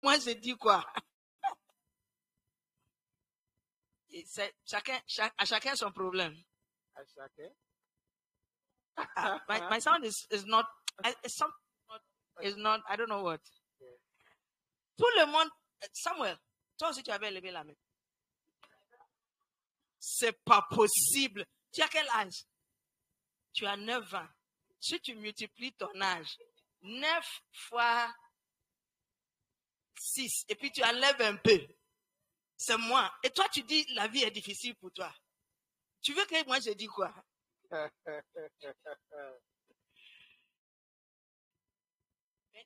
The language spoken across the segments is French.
moi je dis quoi? À chacun son problème. À chacun. My sound is not, is not, I don't know what. Yeah. Tout le monde, Samuel, toi aussi tu avais levé la main. C'est pas possible. Tu as quel âge? Tu as 9 ans. Si tu multiplies ton âge, 9 fois 6, et puis tu enlèves un peu, c'est moi. Et toi, tu dis la vie est difficile pour toi. Tu veux que moi je dise quoi?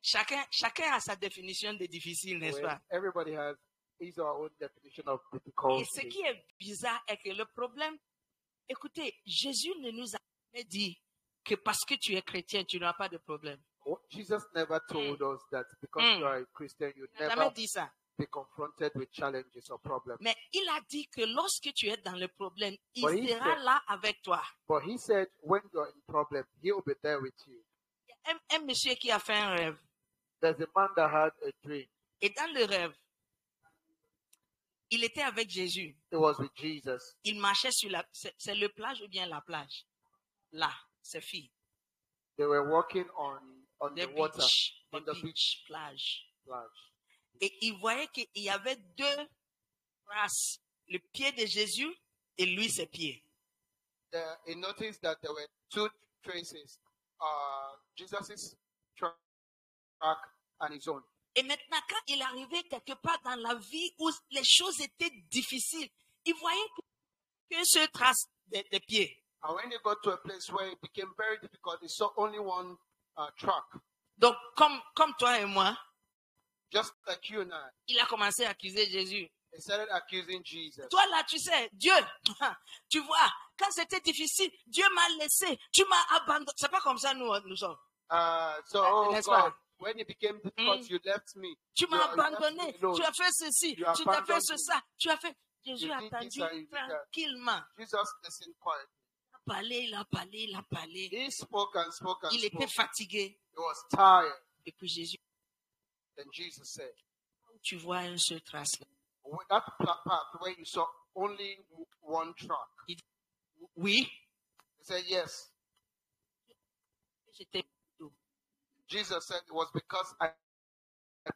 Chacun a sa définition de difficile, n'est-ce pas? Everybody has his or her own definition of Et difficulty. ce qui est bizarre est que le problème, écoutez, Jésus ne nous a jamais dit que parce que tu es chrétien, tu n'as pas de problème. Jesus never told us that because you are a Christian, you Il n'a jamais never dit ça. be confronted with challenges or problems. Mais il a dit que lorsque tu es dans le problème, il But he sera said- là avec toi. But he said, when you're in problem, he'll be there with you. Un monsieur qui a fait un rêve. There's a man that had a dream. Et dans le rêve, il était avec Jésus. It was with Jesus. Il marchait sur la... C'est le plage ou bien la plage? Là, c'est fille. They were walking on The the water, beach. on The the beach beach, plage. plage. Et il voyait qu'il y avait 2 traces. Le pied de Jésus et lui, ses pieds. He noticed that there were 2 traces, Jesus's track and his own. Et maintenant, quand il arrivait quelque part dans la vie où les choses étaient difficiles, il voyait qu'une seule trace de pieds. And when he got to a place where it became very difficult, he saw only one track. Donc, comme toi et moi, Just like you and I. il a commencé à accuser Jésus. He started accusing Jesus. Toi là, tu sais, Dieu, tu vois, quand c'était difficile, Dieu m'a laissé, tu m'as abandonné. C'est pas comme ça nous sommes. So, N'est-ce God, pas? when it became difficult, you left me. Tu m'as You left me abandonné, alone. tu as fait ceci, You tu t'as fait abandoned me. ça, tu as fait. Jésus You a did attendu this and you did that. tranquillement. Jesus listened quietly. Il a parlé. He spoke and spoke and Il était spoke. fatigué. He was tired. Et puis Jésus, Then Jesus said, tu vois un seul trace là. with that path where you saw only one track. Oui, He said, yes. j'étais. Jesus said, it was because I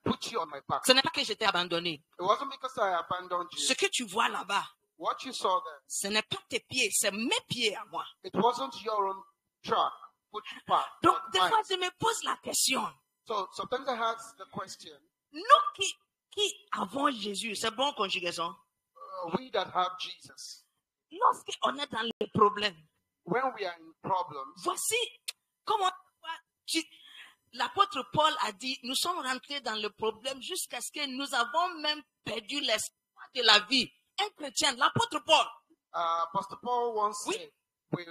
put you on my back. Ce n'est pas que j'étais abandonné. It wasn't because I abandoned you. Ce que tu vois là-bas, What you saw there, ce n'est pas tes pieds, c'est mes pieds à moi. it wasn't your own track. Put path. Donc, not des mine. fois, je me pose la question. So sometimes I ask the question, Nous qui avons Jésus, c'est bon conjugaison. we that have Jesus, Lorsqu'on est dans les problèmes, when we are in problems, voici comment l'apôtre Paul a dit, nous sommes rentrés dans le problème jusqu'à ce que nous avons même perdu l'espoir de la vie. Un chrétien, l'apôtre Paul, Pastor Paul once Oui. said, we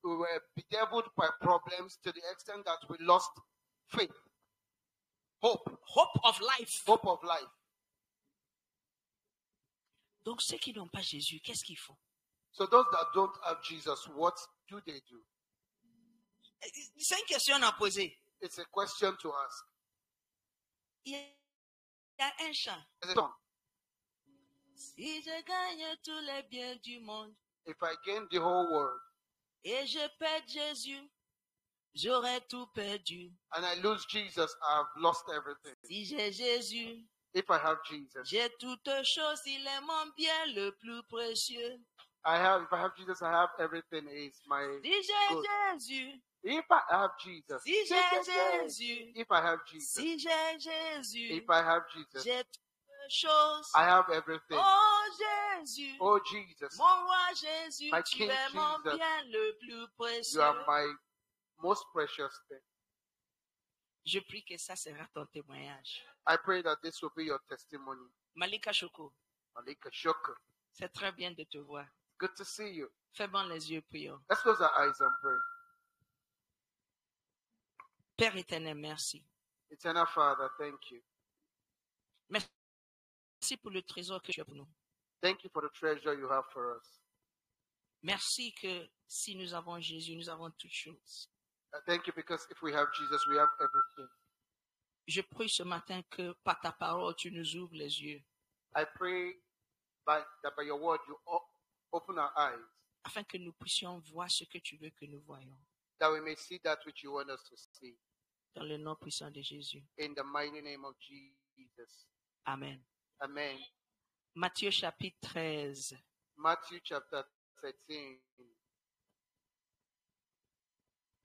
were bedeviled by problems to the extent that we lost faith, hope of life. of life. Donc, ceux qui n'ont pas Jésus, qu'est-ce qu'ils font? So those that don't have Jesus, what do they do? C'est une question à poser. It's a question to ask. Il y a un chant. There's a song. Si je gagne tous les biens du monde If I gain the whole world et je perds Jésus, j'aurai tout perdu. and I lose Jesus, I've lost everything. Si j'ai Jésus, If I have Jesus, j'ai toutes choses, il est mon bien le plus précieux. if I have Jesus, I have everything. Is my Si j'ai good. Jésus, If I have Jesus, si j'ai Jésus, if I have Jesus, si j'ai Jésus, if I have Jesus, j'ai toutes choses. I have everything. Oh Jésus, Oh Jesus, mon roi Jésus, My tu King es mon Jesus, bien le plus you précieux. are my most precious thing. Je prie que ça sera ton témoignage. I pray that this will be your testimony. Malika Choko, Malika Shoka, c'est très bien de te voir. good to see you. Fermons les yeux, prions. Let's close our eyes and pray. Père éternel, merci. Eternal Father, thank you. Merci pour le trésor que tu as pour nous. Thank you for the treasure you have for us. Merci que si nous avons Jésus, nous avons toutes choses. Thank you because if we have Jesus, we have everything. Je prie ce matin que par ta parole, tu nous ouvres les yeux I pray that by your word you open our eyes, afin que nous puissions voir ce que tu veux que nous voyions. that we may see that which you want us to see. Dans le nom puissant de Jésus. In the mighty name of Jesus. Amen. Amen. Matthieu chapitre 13. Matthew chapter 13.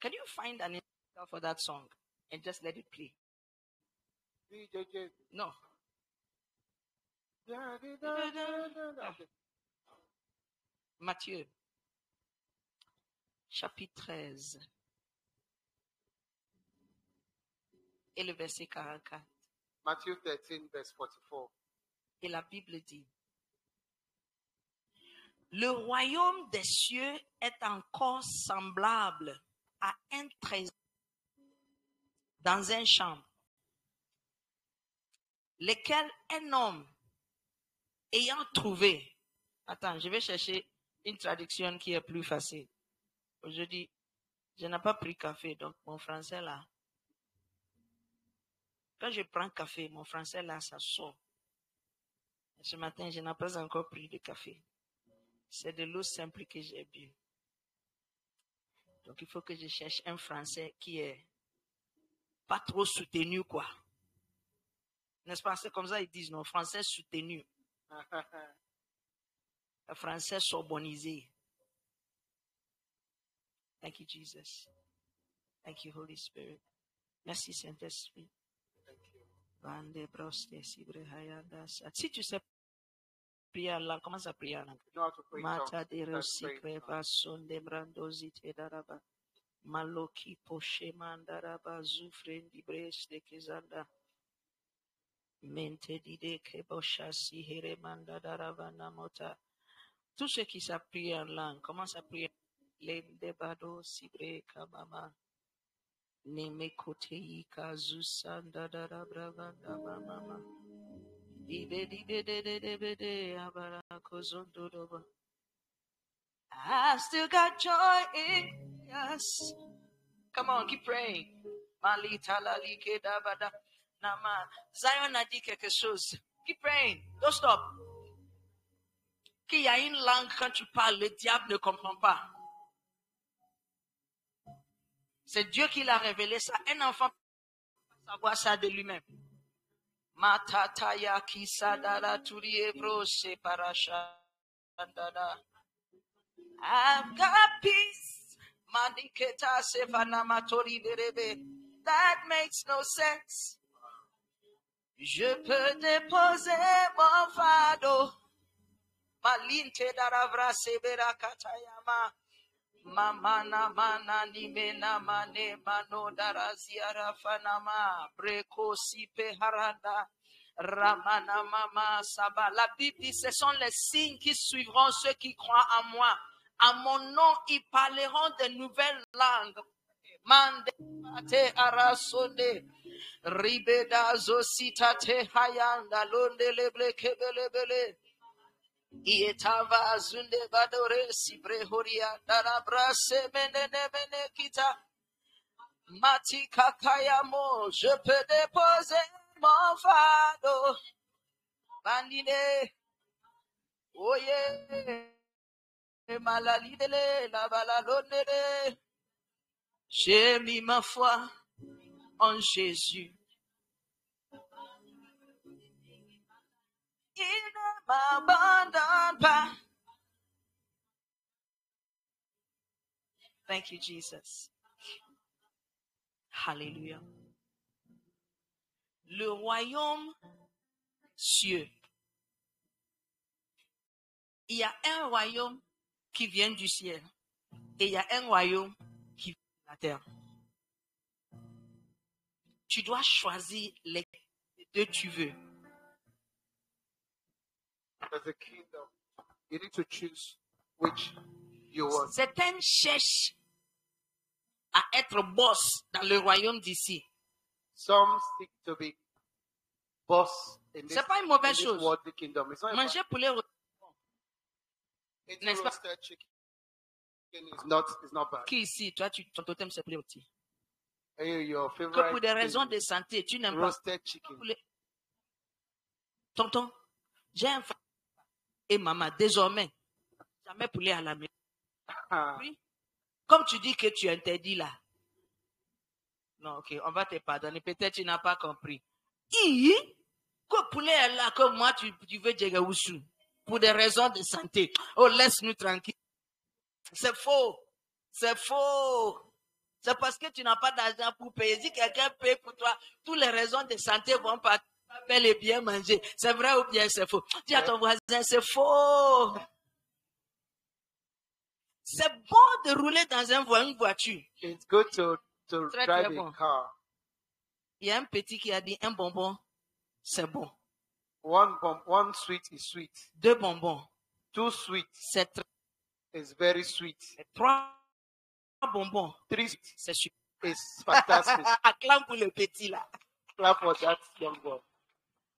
Can you find an instrumental for that song and just let it play? No. Matthieu chapitre 13 et le verset 44. Matthew 13, verse 44. Et la Bible dit, le royaume des cieux est encore semblable à un trésor dans un champ, lequel un homme ayant trouvé, attends, je vais chercher une traduction qui est plus facile. Aujourd'hui, je n'ai pas pris café, donc mon français là, quand je prends café, mon français là, ça sort. Ce matin, je n'ai pas encore pris de café. C'est de l'eau simple que j'ai bu. Donc, il faut que je cherche un français qui est pas trop soutenu, quoi. N'est-ce pas? C'est comme ça ils disent, non, français soutenu. Un français sorbonisé. Thank you, Jesus. Thank you, Holy Spirit. Merci, Saint-Esprit. Si tu sais prier là, commence à prier là. You know how to pray in tongues. Mata de Let's pray in rosikre tongues. vason de brandozi te daraba. Maloki poshe mandaraba zufrendi bres de kezanda. Mente dide kebosha si here mandaraba namota. Tous ceux qui savent prier en langue, commence à prier. Lembebado sibre kamama. Neme kotei kazusanda darabra mama. Dibe dibe de abara kozondodoba. I still got joy in us. Come on, keep praying. Malita la like dabada. Nama. Zion a dit quelque chose. Keep praying. Don't stop. Qu'il y a une langue quand tu parles, le diable ne comprend pas. C'est Dieu qui l'a révélé ça. Un enfant ne peut pas savoir ça de lui-même. Matataya kisadara turie brose parashandada. I've got peace. Maniketa sevanamatori derebe. That makes no sense. Je peux déposer mon fardeau. Malinte daravra sebera katayama. Mamana mana nimena mane mano daraziara fanama breko sipe haranda ramana mama saba. La Bible dit ce sont les signes qui suivront ceux qui croient en moi. À mon nom, ils parleront de nouvelles langues. Mande te arasonde ribeda zosita te hayanda londe leble kebelebele. Ietava zunde badore sibre horia darabra semene mene kita mati kakayamo. Je peux déposer mon fardeau. Bandine oye malalidele la balalonere. J'ai mis ma foi en Jésus. Il ne m'abandonne pas. Thank you, Jesus. Hallelujah. Le royaume cieux. Il y a un royaume qui vient du ciel et il y a un royaume qui vient de la terre. Tu dois choisir les deux tu veux. There's a kingdom. You need to choose which you want. Certains cherchent à être boss dans le royaume d'ici. Some seek to be boss in this, C'est pas une in mauvaise this chose. worldly kingdom. It's not about Manger poulet eating n'est-ce pas? roasted chicken is not bad. Qui ici, toi, ton totem c'est poulet rôti. Hey, your que pour favorite des raisons thing, de santé, tu n'aimes pas roasted chicken. poulet. Tonton, j'ai un frère et maman, désormais, jamais poulet à la maison. Ah, Oui. Comme tu dis que tu interdis là. Non, ok, on va te pardonner. Peut-être tu n'as pas compris. Que poulet est là, que moi tu veux djegawusu pour des raisons de santé. Oh, laisse-nous tranquille. C'est faux. C'est faux. C'est parce que tu n'as pas d'argent pour payer. Si quelqu'un paye pour toi, toutes les raisons de santé vont pas bel et bien manger. C'est vrai ou bien c'est faux? Dis à ton voisin, c'est faux. C'est bon de rouler dans une voiture. it's good to Très, drive très bon. a car. Il y a un petit qui a dit un bonbon, c'est bon. One sweet is sweet. 2 bonbons, 2 sweet c'est très. is very sweet. 3 bonbons, 3 sweet c'est super. is fantastic. Acclame pour le petit là. Clap for that young boy.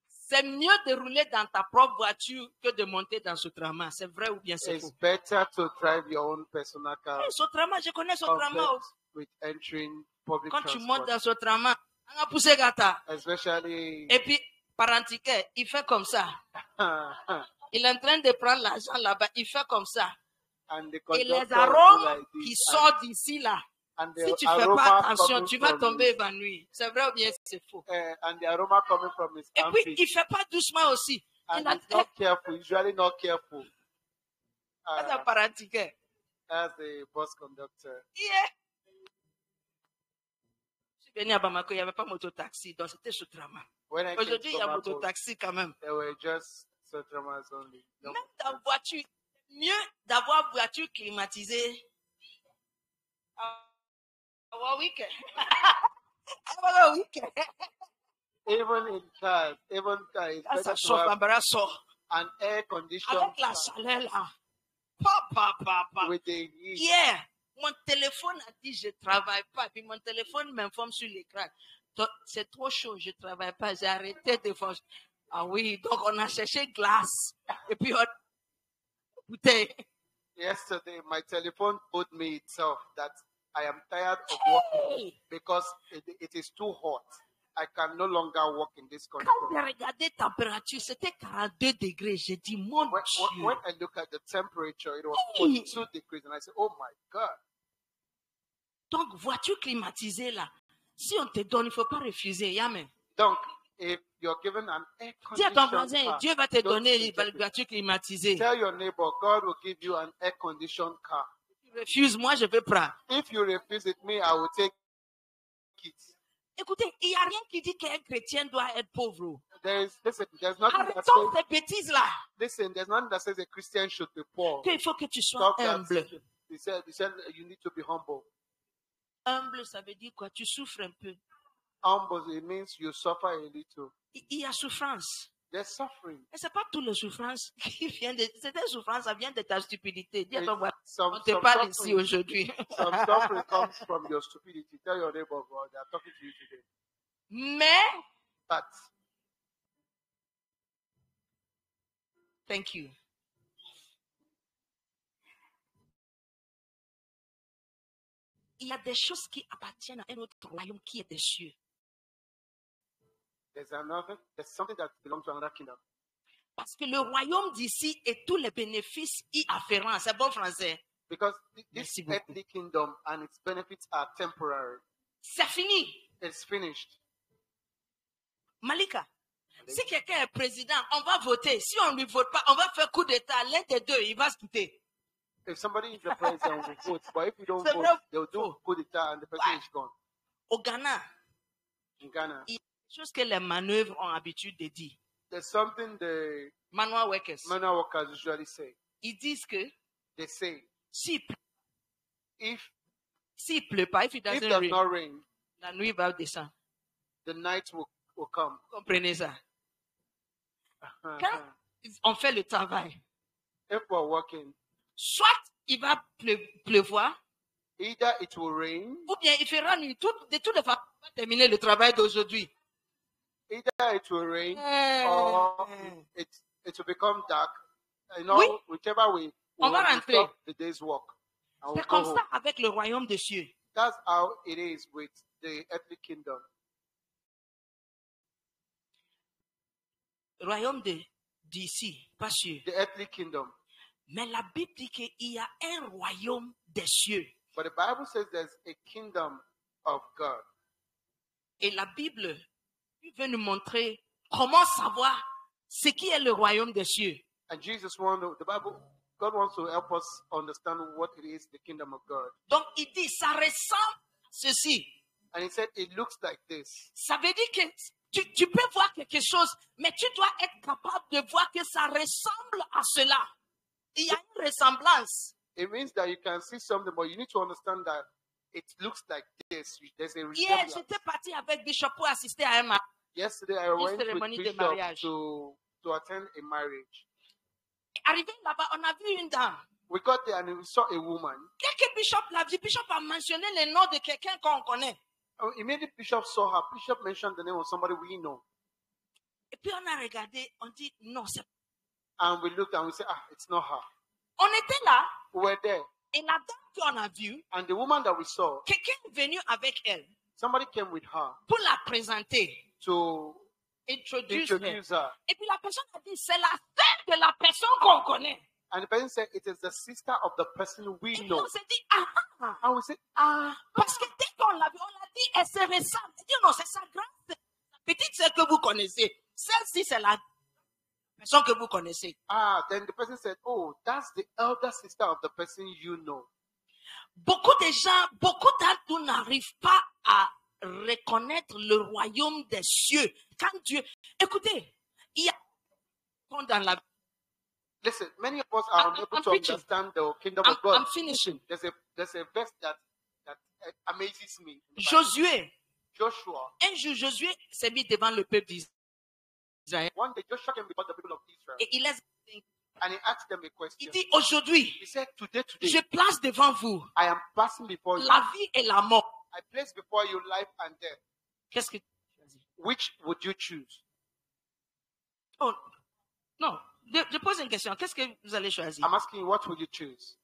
C'est mieux de rouler dans ta propre voiture que de monter dans Sotrama. C'est vrai ou bien c'est It's faux? better to drive your own personal car Sotrama, je connais Sotrama. compared with entering public Quand tu montes transport. dans Sotrama, on a poussé gata. Especially Et puis, parantiquet, il fait comme ça. Il est en train de prendre l'argent là-bas. Il fait comme ça. and the Et les conductor arômes do like qui this, sortent d'ici là, and si the tu ne fais aroma pas attention, coming tu vas from tomber his, évanoui. C'est vrai ou bien c'est faux? and the aroma coming from his Et puis, armpit, il ne fait pas doucement aussi. and Il a he's not careful, usually not careful. un parantiquet. As a bus conductor. Yeah. Je suis venu à Bamako, il n'y avait pas moto-taxi, donc c'était Sotrama. When I came Aujourd'hui, il y to a Bamako, moto-taxi quand même. they were just Sotramas only. No. Même dans voiture, mieux d'avoir voiture climatisée. Our weekend. Our weekend. Even in cars, it's Là, better ça to chauffe, have l'embarras sort. an air conditioned Avec la chaleur là. Pa. with the heat. Hier, mon téléphone a dit je ne travaille pas. Puis mon téléphone m'informe sur l'écran. C'est trop chaud, je ne travaille pas. J'ai arrêté de faire. Ah oui, donc on a cherché glace. Et puis on. Bouteille. Yesterday, my telephone told me itself that I am tired of working because it is too hot. I can no longer work in this country. Quand j'ai regardé la température, c'était 42 degrés. J'ai dit, mon Dieu. When I look at the temperature, it was 42 degrees, and I said, "Oh my God!" Donc, voiture climatisée là, si on te donne, il ne faut pas refuser. Amen. Donc, if you're given an air Dis à ton conditioned voisin, car, Dieu va te don't donner reject une it. voiture climatisée. Tell your neighbor, God will give you an air conditioned car. Tu refuses, moi je vais prendre. If you refuse it, me, I will take it. Écoutez, il n'y a rien qui dit qu'un chrétien doit être pauvre. There's nothing that Arrêtons says, ces bêtises là. listen, there's nothing that says a Christian should be poor. Qu'il faut que tu sois Stop that. humble. He said you need to be humble. Humble, ça veut dire quoi? Tu souffres un peu. Humble, it means you suffer a little. Il y a souffrance. There's suffering. Et ce n'est pas toutes les souffrances qui viennent de... Cette souffrance, ça vient de ta stupidité. Dis à ton voisin, Some on te parle ici suffering, aujourd'hui. some suffering comes from your stupidity. Tell your neighbor, God, they are talking to you today. Mais, But thank you. Il y a des choses qui appartiennent à un autre royaume qui est des cieux. there's something that belongs to another kingdom. Parce que le royaume d'ici et tous les bénéfices y afférents, c'est bon français. Because this Merci beaucoup. earthly kingdom and its benefits are temporary. C'est fini. It's finished. Malika, si quelqu'un est président, on va voter. Si on ne lui vote pas, on va faire coup d'État. L'un des deux, il va se quitter. If somebody is the president, we vote. But if you don't C'est vote, vrai. they'll do coup d'etat and the person is gone. Au Ghana, In Ghana, il y a des choses que les manœuvres ont l'habitude de dire. there's something the Manual workers. manual workers usually say. Ils disent que They say, s'il if pleut pas, if it it doesn't does rain, not rain, la nuit va descendre. the night will come. Comprenez ça? Quand on fait le travail, If we're working, soit il va pleuvoir, either it will rain, ou bien il fera nuit. De toutes les façons, on va terminer le travail d'aujourd'hui. either it will rain or it will become dark. You know, Oui. whichever way, On va will rentrer. stop the day's work. And we'll C'est go comme home. ça avec le royaume des cieux. That's how it is with the earthly kingdom. Royaume d'ici, pas sûr. The earthly kingdom. Mais la Bible dit qu'il y a un royaume des cieux. But the Bible says there's a kingdom of God. Et la Bible veut nous montrer comment savoir ce qui est le royaume des cieux. And Jesus God wants to help us understand what it is, the kingdom of God. Donc il dit, ça ressemble à ceci. And he said, it looks like this. Ça veut dire que tu peux voir quelque chose, mais tu dois être capable de voir que ça ressemble à cela. Il y a une ressemblance. It means that you can see something, but you need to understand that it looks like this. There's a Hier, resemblance. j'étais parti avec Bishop pour assister à un mariage. Yesterday, I went cérémonie with de Bishop mariage. to attend a marriage. Arrivé là-bas, on a vu une dame. We got there and we saw a woman. Dès que Bishop l'a vu, Bishop a mentionné le nom de quelqu'un qu'on connaît. Immediately, Bishop saw her. Bishop mentioned the name of somebody we know. Et puis on a regardé, on dit non, c'est. And we looked and we said, it's not her. On était là, We were there. et la dame qu'on a vue, And the woman that we saw, quelqu'un est venu avec elle somebody came with her pour la présenter, to introduce her. introduce her. Et puis la personne a dit, c'est la sœur de la personne qu'on connaît. And the person said, it is the sister of the person we Et puis know. on s'est dit, And we said, parce que dès qu'on l'a vue, on a dit, elle se ressemble. Elle dit, non, c'est sa grande sœur, sa petite sœur que vous connaissez. Celle-ci, c'est la personne que vous connaissez. then the person said, that's the elder sister of the person you know. Beaucoup de gens, beaucoup d'entre nous n'arrivent pas à reconnaître le royaume des cieux. Quand Dieu, écoutez, il y a dans la. Listen, many of us are unable I'm to preaching. understand the kingdom of God. I'm finishing. There's a verse that amazes me. in the Bible. Josué, Joshua. un jour, Josué s'est mis devant le peuple d'Israël One day, Joshua came before the people of Israel et il les a dit, and he asked them a il question. dit aujourd'hui, He said, today, je place devant vous I am passing before you. la vie et la mort. I place before you life and death. Qu'est-ce que tu choisis? Which would you choose? Oh, non, je pose une question. Qu'est-ce que vous allez choisir? I'm asking you, what would you choose?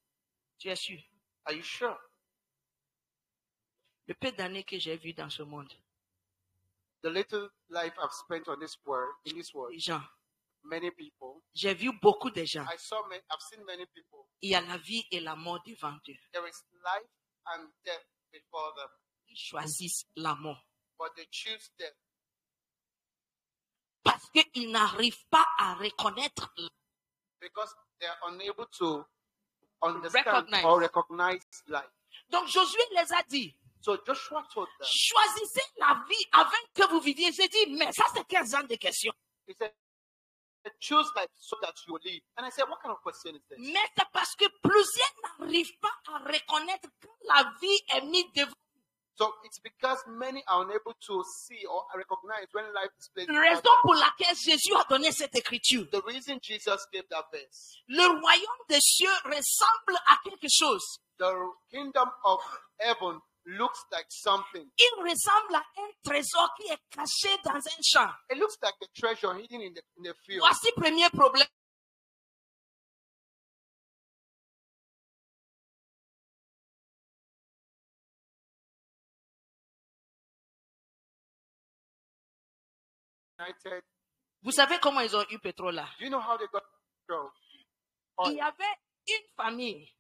Tu es sûr? Are you sure? Le peu d'années que j'ai vu dans ce monde, The little life I've spent on this world, in this world, les gens, many people, j'ai vu beaucoup de gens. I've seen many people. Il y a la vie et la mort devant eux. There is life and death before them, Ils choisissent la mort but they choose death parce qu'ils n'arrivent pas à reconnaître. because they are unable to understand Recognize. or recognize life. Donc Josué les a dit, So Joshua told them, choisissez la vie avant que vous viviez. J'ai dit, mais ça c'est 15 ans de questions. he said, choose life so that you will live. And I said, what kind of question is this? Mais c'est parce que plusieurs n'arrivent pas à reconnaître que la vie est mise devant. So it's because many are unable to see or recognize when life is placed before Raison them. pour laquelle Jésus a donné cette écriture. The reason Jesus gave that verse, Le royaume des cieux ressemble à quelque chose. the kingdom of heaven looks like something. Il ressemble à un trésor qui est caché dans un champ. It looks like a treasure hidden in the field. Voici le premier problème. United. Vous savez comment ils ont eu pétrole là? Do you know how they got petrol? Il y avait une famille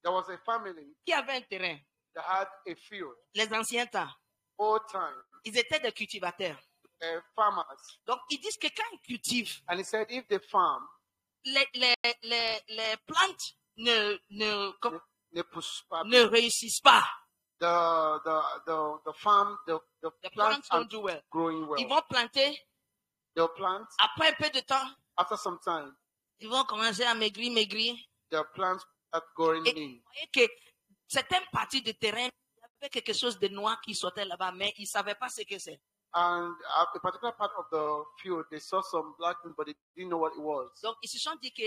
There was a family qui avait un terrain. that had a field, Les anciens temps, old time, ils étaient des cultivateurs. farmers. Donc ils disent que quand ils cultivent, And he said, if they farm, les plantes they push back, ne réussissent pas. the farm, the Les plants plantes are don't do well. growing well. Ils vont planter, They'll plant. après un peu de temps, After some time, ils vont commencer à maigrir. the plants are growing Et in. vous voyez que certaines parties du terrain, il y avait quelque chose de noir qui sortait là-bas, mais ils ne savaient pas ce que c'est. And at a particular part of the field, they saw some black things, but they didn't know what it was. Donc ils se sont dit que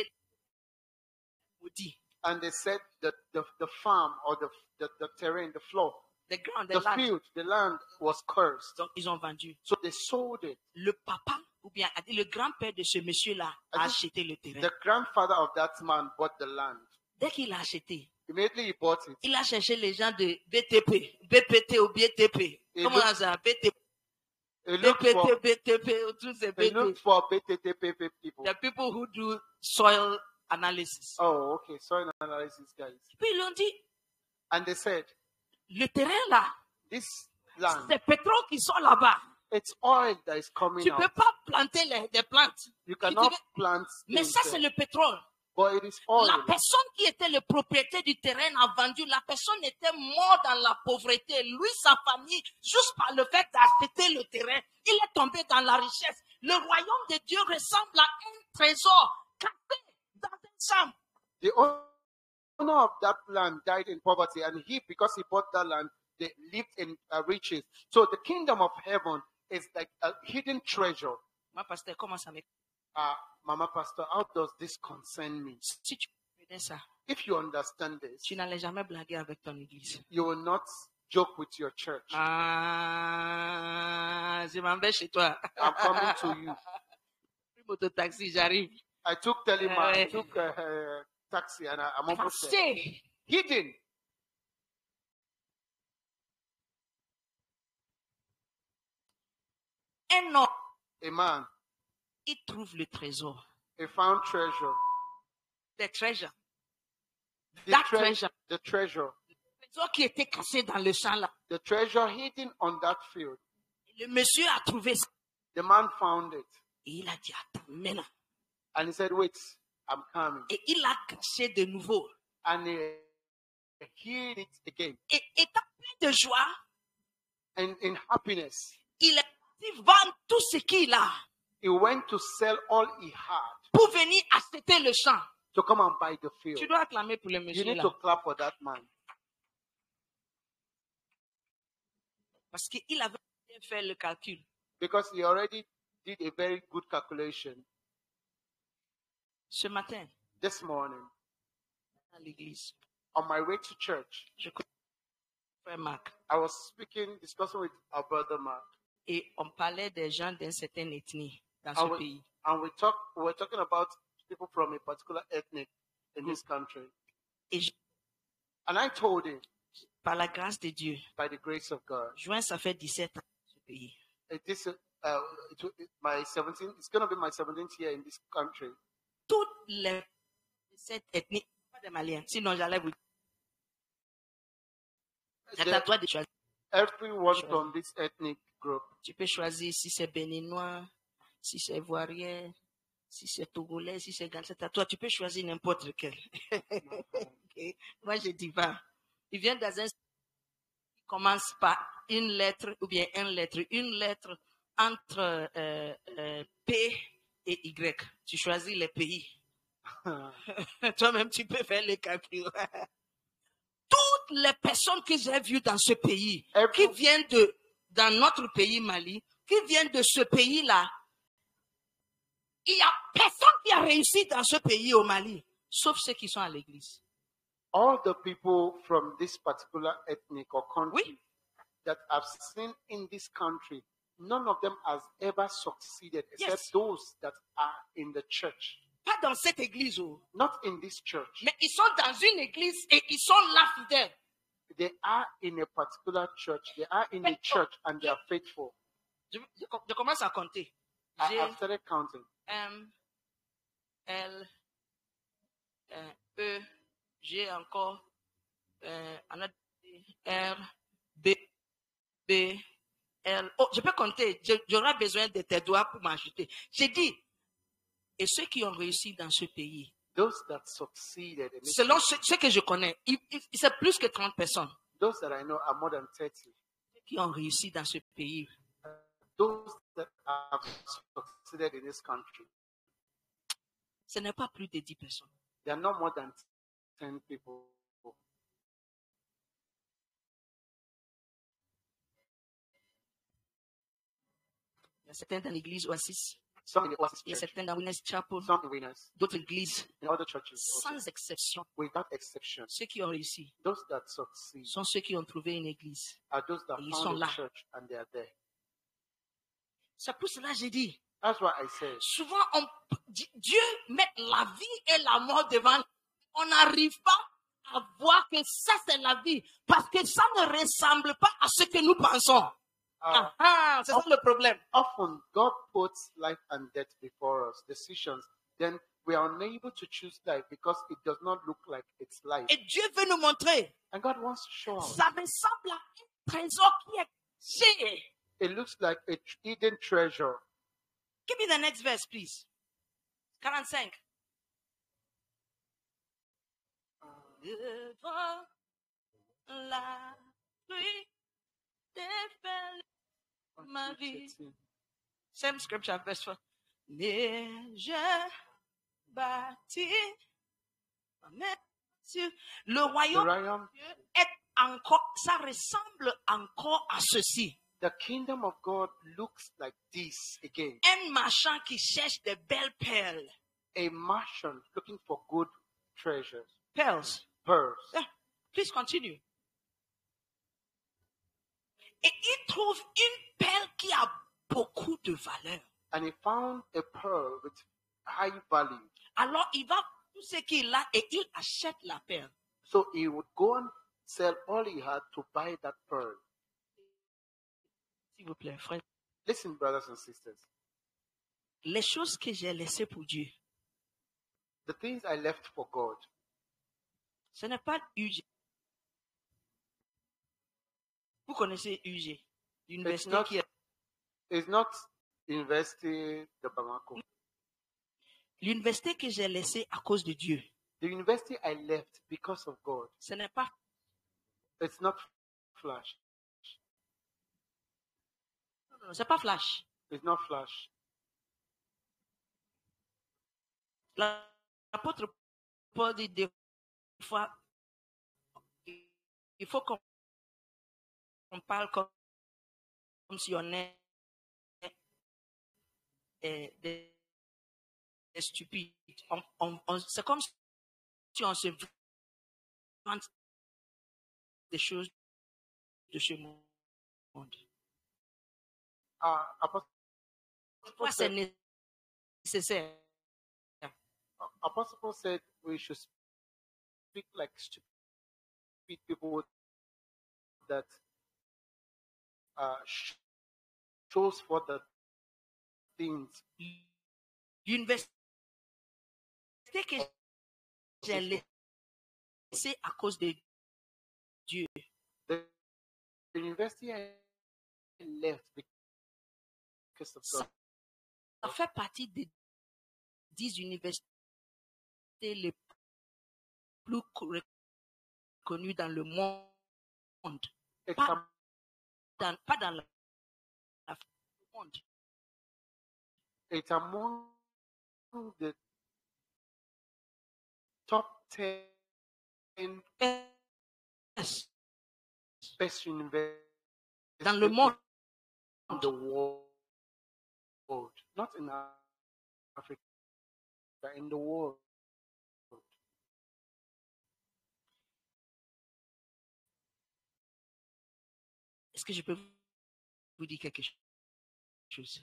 maudit, And they said that the farm or the terrain, the floor, the ground, the the land. field, the land was cursed. Donc ils ont vendu. So they sold it. Le papa, ou bien le grand-père de ce monsieur-là, a acheté le terrain. The grandfather of that man bought the land. Dès qu'il a acheté, Immediately he bought it. Il a cherché les gens de BTP, BPT ou BTP. Et Comment ça BTP, He looked for, BPT, tous ces he BT. looked for BTTP people. The people who do soil analysis. Oh, okay. Soil analysis guys. Puis ils ont dit, And they said, le terrain là, this land, c'est pétrole qui sont là-bas. it's oil that is coming Tu ne peux out. pas planter des plantes. You cannot dis- plant Mais things ça, c'est there. le pétrole. But it is oil. La personne qui était le propriétaire du terrain a vendu. La personne était morte dans la pauvreté. Lui, sa famille, juste par le fait d'acheter le terrain, il est tombé dans la richesse. Le royaume de Dieu ressemble à un trésor caché dans une chambre. The owner of that land died in poverty, and he, because he bought that land, they lived in riches. So the kingdom of heaven is like a hidden treasure. Ma pasteur, comment ça me... Mama Pastor, how does this concern me? Si tu connais ça, If you understand this, tu n'allais jamais blaguer avec ton église. you will not joke with your church. Ah, je m'en vais chez toi. I'm coming to you. Mototaxi, j'arrive. I took Telema, I Eh. took taxi, and I'm almost there. Caché. Hidden. Un homme, A man, il trouve le trésor. he found treasure. The treasure. The, That tre- treasure. the treasure. Le trésor qui était caché dans le champ là. The treasure hidden on that field. Le monsieur a trouvé ça. The man found it. Et il a dit, attends, maintenant. And he said, wait, I'm coming. Et il a caché de nouveau. And he hid it again. Et étant plein de joie, And in happiness, il est parti vendre tout ce qu'il a he went to sell all he had pour venir acheter le champ. to come and buy the field. Tu dois acclamer pour le You monsieur need là. to clap for that man. Parce qu'il avait bien fait le calcul. Because he already did a very good calculation. Ce matin, This morning, à l'église, on my way to church, je connais frère Marc. I was discussing with our brother Mark, Et on parlait des gens d'une certaine ethnie dans Ah ce oui. pays. and we were talking about people from a particular ethnic in this country. Et je- And I told him, par la grâce de Dieu, by the grace of God, juin, ça fait 17 ans dans ce pays. it's going to be my 17th year in this country. Toutes les cette ethnie, pas des Maliens, sinon j'allais vous dire. C'est à toi de choisir. Everyone Sure. from this ethnic group, Tu peux choisir si c'est béninois, si c'est ivoirien, si c'est togolais, si c'est Ghana. C'est à toi. Tu peux choisir n'importe lequel. Ok. Moi, je dis pas. Il vient dans un qui commence par une lettre ou bien une lettre entre P et Y. Tu choisis les pays. Toi-même, tu peux faire les calculs. Toutes les personnes que j'ai vues dans ce pays, qui viennent dans notre pays Mali, qui viennent de ce pays-là, il n'y a personne qui a réussi dans ce pays au Mali, sauf ceux qui sont à l'église. all the people from this particular ethnic or country Oui. that I've seen in this country, none of them has ever succeeded except Yes. those that are in the church. Pas dans cette église, oh, Not in this church. mais ils sont dans une église et ils sont là fidèles. They are in a particular church. They are in the church and they are faithful. Je commence à compter. I've started counting. M, L, E, G encore, R, B, L. Oh, je peux compter. J'aurai besoin de tes doigts pour m'ajouter. J'ai dit, et ceux qui ont réussi dans ce pays, Those that succeeded, in this selon country, ce que je connais, c'est plus que 30 personnes those that I know are more than 30. qui ont réussi dans ce pays. Those that have succeeded in this country, Ce n'est pas plus de 10 personnes. they are not more than 10 people. Il y a certains dans l'église Oasis, Some in the Oasis il y a Church, certains dans Winners Chapel, some in Winners, d'autres églises, in other churches also. sans exception. Without exception, Ceux qui ont réussi those that succeed sont ceux qui ont trouvé une église. are those that Ils sont found a là. church and they are there. C'est pour cela que j'ai dit, That's why I said, souvent Dieu met la vie et la mort devant nous. On n'arrive pas voir que ça, c'est la vie. Parce que ça ne ressemble pas à ce que nous pensons. C'est ça le problème. Often, God puts life and death before us, decisions. Then we are unable to choose life because it does not look like it's life. Et Dieu veut nous montrer. And God wants to show us. Ça ressemble à un trésor qui est caché. It looks like a hidden treasure. Give me the next verse, please. 45. Devant la pluie déferle ma vie. Same scripture, verse 4. Mais je bâtis ma main sur le royaume de Dieu est encore, ça ressemble encore à ceci. The kingdom of God looks like this again. Un marchand qui cherche de belles perles. A merchant looking for good treasures. Pearls. Pearls. Yeah. Please continue. Et il trouve une perle qui a beaucoup de valeur. And he found a pearl with high value. Alors il va tout ce qu'il a et il achète la perle. So he would go and sell all he had to buy that pearl. S'il vous plaît, frère. Listen, brothers and sisters. Les choses que j'ai laissées pour Dieu, The things I left for God, ce n'est pas UG. Vous connaissez UG, l'université not- qui est. is not University de Bamako. L'université que j'ai laissée à cause de Dieu, The university I left because of God. ce n'est pas. It's not flash. Non, c'est pas flash. It's not flash. L'apôtre Paul dit des fois, il faut qu'on parle comme si on est des stupides. C'est comme si on se vante des choses de ce monde. Apostle Pourquoi c'est nécessaire? Paul said we should speak like stupid people that shows for the things. L'université que j'ai laissée à cause de Dieu, The university I left because of God. ça fait partie des 10 universités les plus reconnues dans le monde. It's Pas dans le monde. It's among the top 10 Yes. best universities Dans le monde. in the world. Not in Africa, in the world. Est-ce que je peux vous dire quelque chose?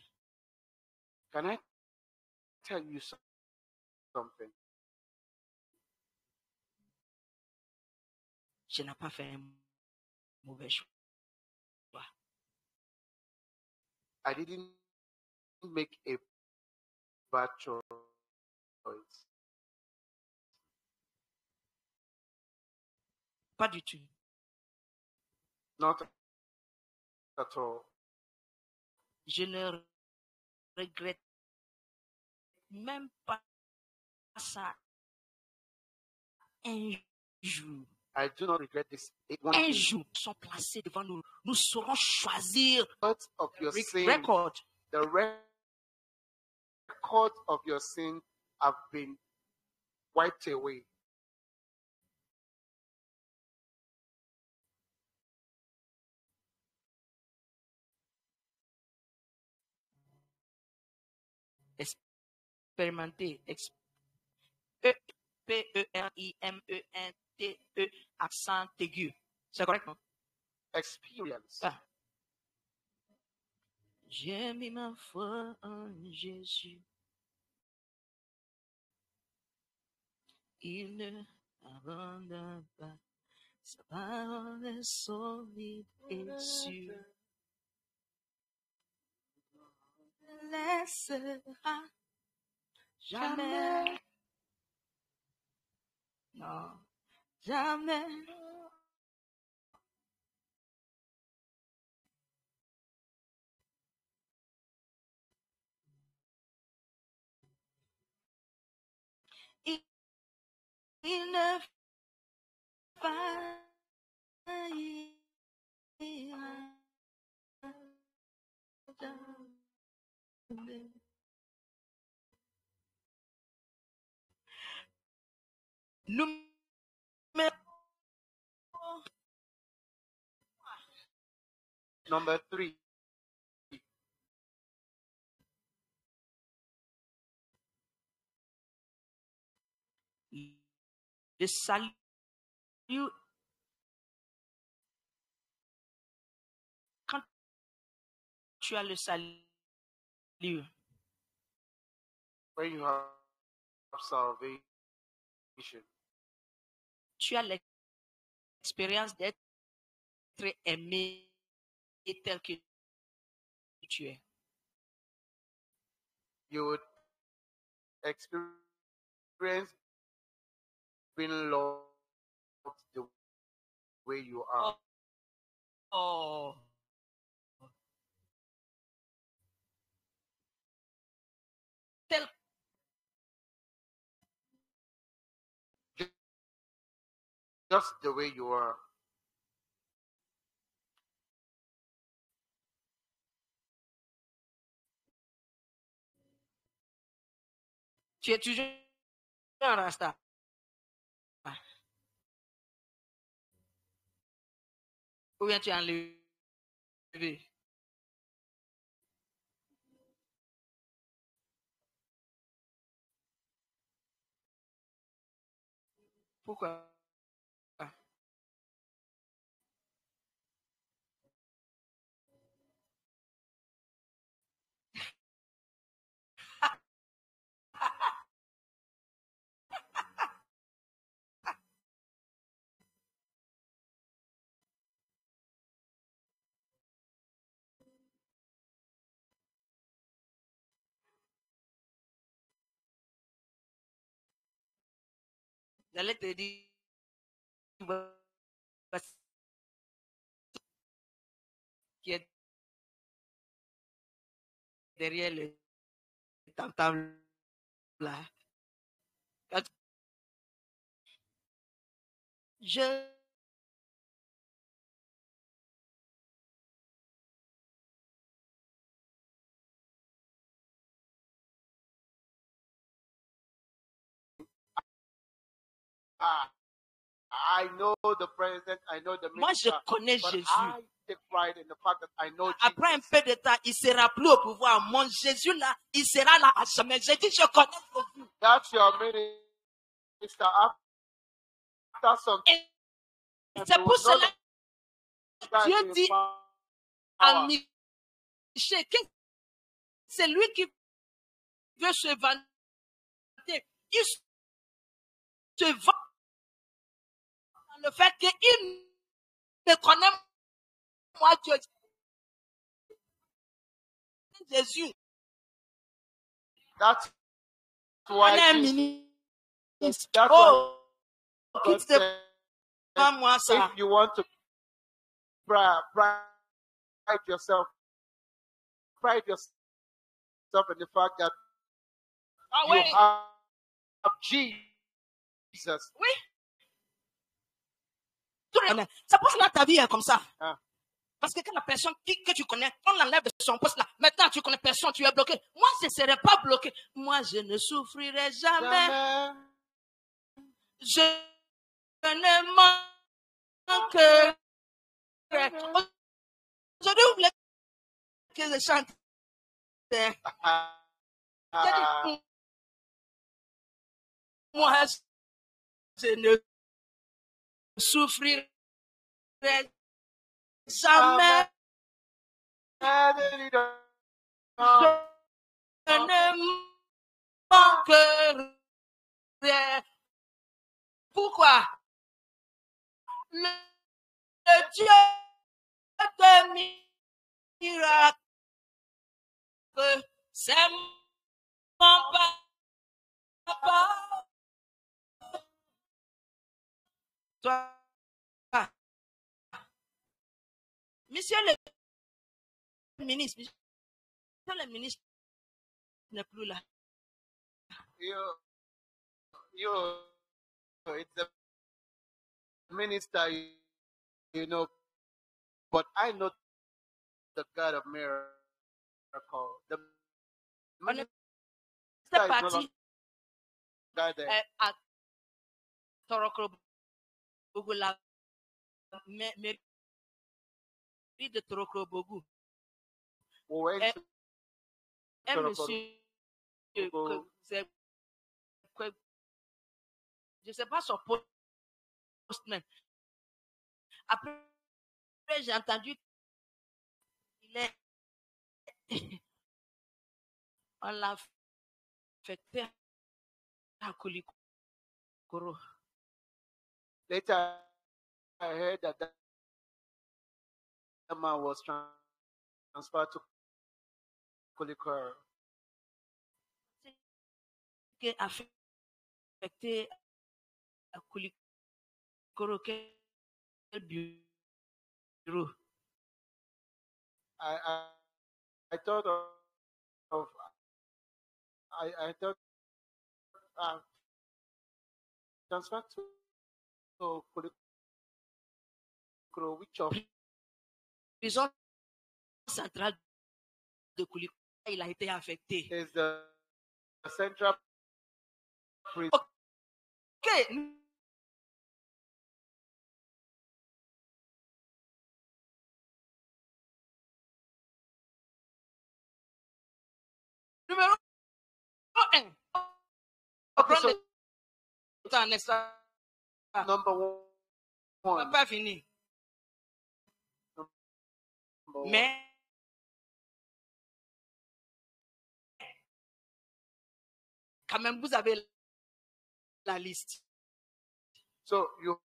Can I tell you something? Je n'ai pas fait un mauvais choix. I didn't make a bad choice. Pas du tout. Not at all. Je ne regrette même pas ça un jour. I do not regret this. Un jour, ils sont placés devant nous. Nous saurons choisir Part of your sin, record. the record of your sin have been wiped away. Expérimenter. P-E-R-I-M-E-N-T-E, accent aigu. C'est correct, non? Experience. Ah. J'ai mis ma foi en Jésus. Il ne n'abandonne pas. Sa parole est solide et sûre. Ne laissera jamais. Non, jamais. Il ne faillira jamais. Number 3. Le salut quand tu as le salut, When you have salvation, tu as l'expérience d'être aimé tel que tu es. you would experience being loved the way you are. Oh. Tel Just the way you are. tu es toujours un rasta. Ou bien tu es enlevé. Pourquoi? J'allais te dire qui est derrière le tam-tam là. Je I know the president, I know the Moi, je minister, connais but Jésus. I take pride in the fact that I know Après un Jesus. peu de temps, il sera plus au pouvoir. Mon Jésus là, il sera là à jamais. J'ai dit, je connais Jésus. That's your minister. After some Et time, c'est you pour will know cela the que guy Dieu in dit à power. Michée que c'est lui qui veut se vanter. Il se vante dans le fait qu'il me connaît, moi, Dieu. Jésus. That's On why est un Jesus, ministre. that's why Oh, God quitte said, pas moi ça. if you want to pride yourself in the fact that Ah you oui, have Jesus. oui. C'est pour cela que ta vie est comme ça. Ah. Parce que quand la personne que tu connais, on l'enlève de son poste là. Maintenant, tu connais personne, tu es bloqué. Moi, je ne serai pas bloqué. Moi, je ne souffrirai jamais. Jamais. Je ne manquerai. Aujourd'hui, vous voulez que je chante. Moi, je ne souffrirai jamais. Je ne manquerai Pourquoi? Le Dieu de miracle, c'est mon papa. Toi, monsieur le ministre n'est plus là. It's the minister, but I know the God of miracle. The On minister est is no parti longer there. à Torokrobogu, la mairie de Torokrobogu. We went Et to un Torokrobogu. monsieur, je ne sais pas son poste même. Après, j'ai entendu qu'il est. On l'a affecté à Koulikoro. Later, I heard that that man was transferred to Kulikoro. Qui est affecté à Koulikoro, quel bureau? I thought of I thought transferred to Kulikoro, which of Prison centrale de Koulikoro, il a été affecté. is the central prison. Ok. Numéro 1. Okay, so number On one. n'a pas fini. Number one. Mais quand même, vous avez la liste. So you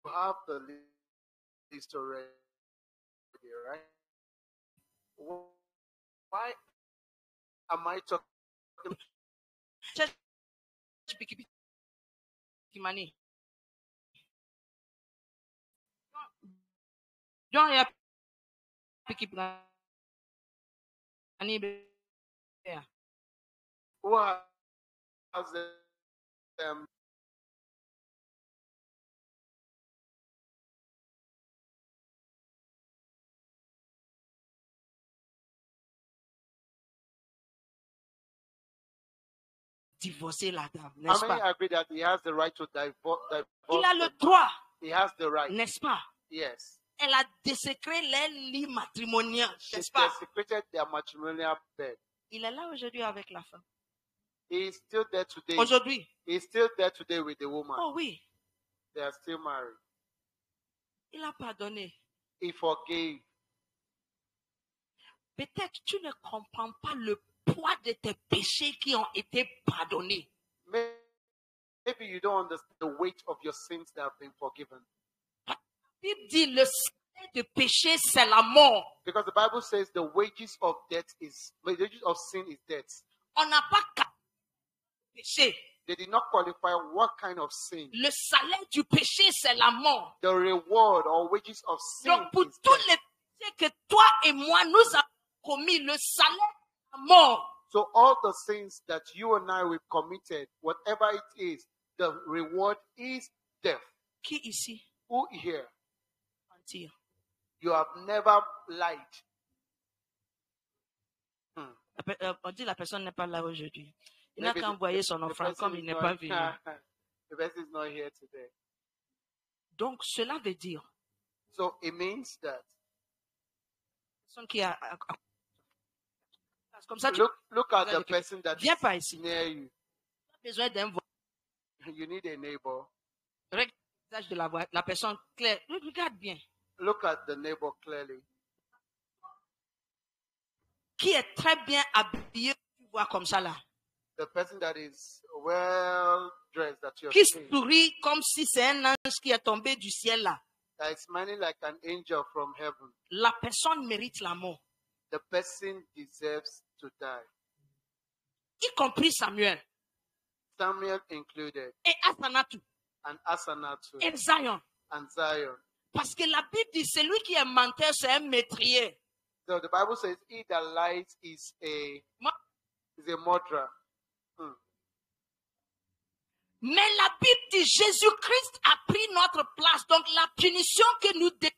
have the list already, right? Why am I talking? Kimani. John ya Pikipani. Who has them? Divorcer la dame, How n'est-ce many pas? agree that he has the right to divorce? Il a le droit, He has the right. n'est-ce pas? Yes. Elle a désécré les lits matrimoniaux, She n'est-ce pas? desecrated their matrimonial bed. Il est là aujourd'hui avec la femme. He is still there today. Aujourd'hui. He is still there today with the woman. Oh oui, They are still married. il a pardonné. He forgave. Peut-être tu ne comprends pas le poids de tes péchés qui ont été pardonnés. Maybe you don't understand the weight of your sins that have been forgiven. La Bible dit le salaire de péché, c'est la mort. Because the Bible says the wages of sin is death. On n'a pas qu'à péché. They did not qualify what kind of sin. Le salaire du péché, c'est la mort. The reward or wages of sin Donc pour is tous death. les péchés que toi et moi nous avons commis, le salaire, c'est la mort. So all the sins that you and I have committed, whatever it is, the reward is death. Qui ici? Who here? Mentir. You have never lied. On dit la personne n'est pas là aujourd'hui. Il n'a Maybe qu'à envoyer son the offrande person comme is il n'est not- pas venu. The person is not here today. Donc cela veut dire, So it means that la personne qui a comme ça, tu look at the person that viens pas is ici. near you. as besoin d'un You need a neighbor. vrai visage de la personne claire. Regarde bien. Look at the neighbor clearly. Qui est très bien habillé, tu vois comme ça là. The person that is well dressed that you're qui seeing, sourit comme si c'est un ange qui est tombé du ciel là, that is smiling like an angel from heaven, la personne mérite la mort, the person deserves to die. y compris Samuel Samuel included, et Asanatu and Asanatu, et Zion. and Zion. Parce que la Bible dit celui qui est menteur, c'est un métrier. So the Bible says, he that lies is a murderer. Mais la Bible dit Jésus-Christ a pris notre place. Donc la punition que nous devons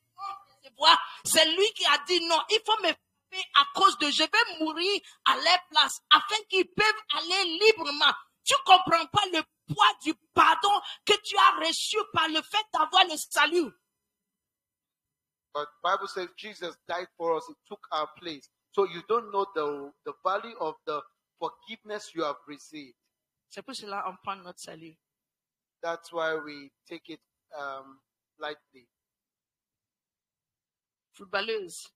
recevoir, c'est lui qui a dit non, il faut me frapper à cause de je vais mourir à leur place afin qu'ils peuvent aller librement. Tu ne comprends pas le poids du pardon que tu as reçu par le fait d'avoir le salut. But the Bible says Jesus died for us. He took our place. So you don't know the value of the forgiveness you have received. C'est pour cela qu'on prend notre salut. That's why we take it lightly. Footballeuse.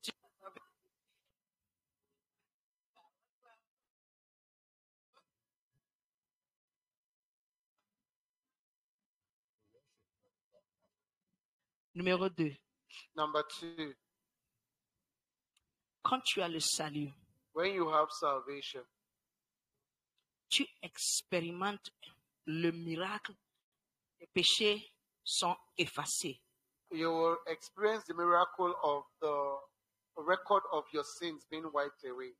Numéro 2. Number 2, Quand tu as le salut, when you have salvation, tu expérimentes le miracle. Les péchés sont effacés. you will experience the miracle of the record of your sins being wiped away.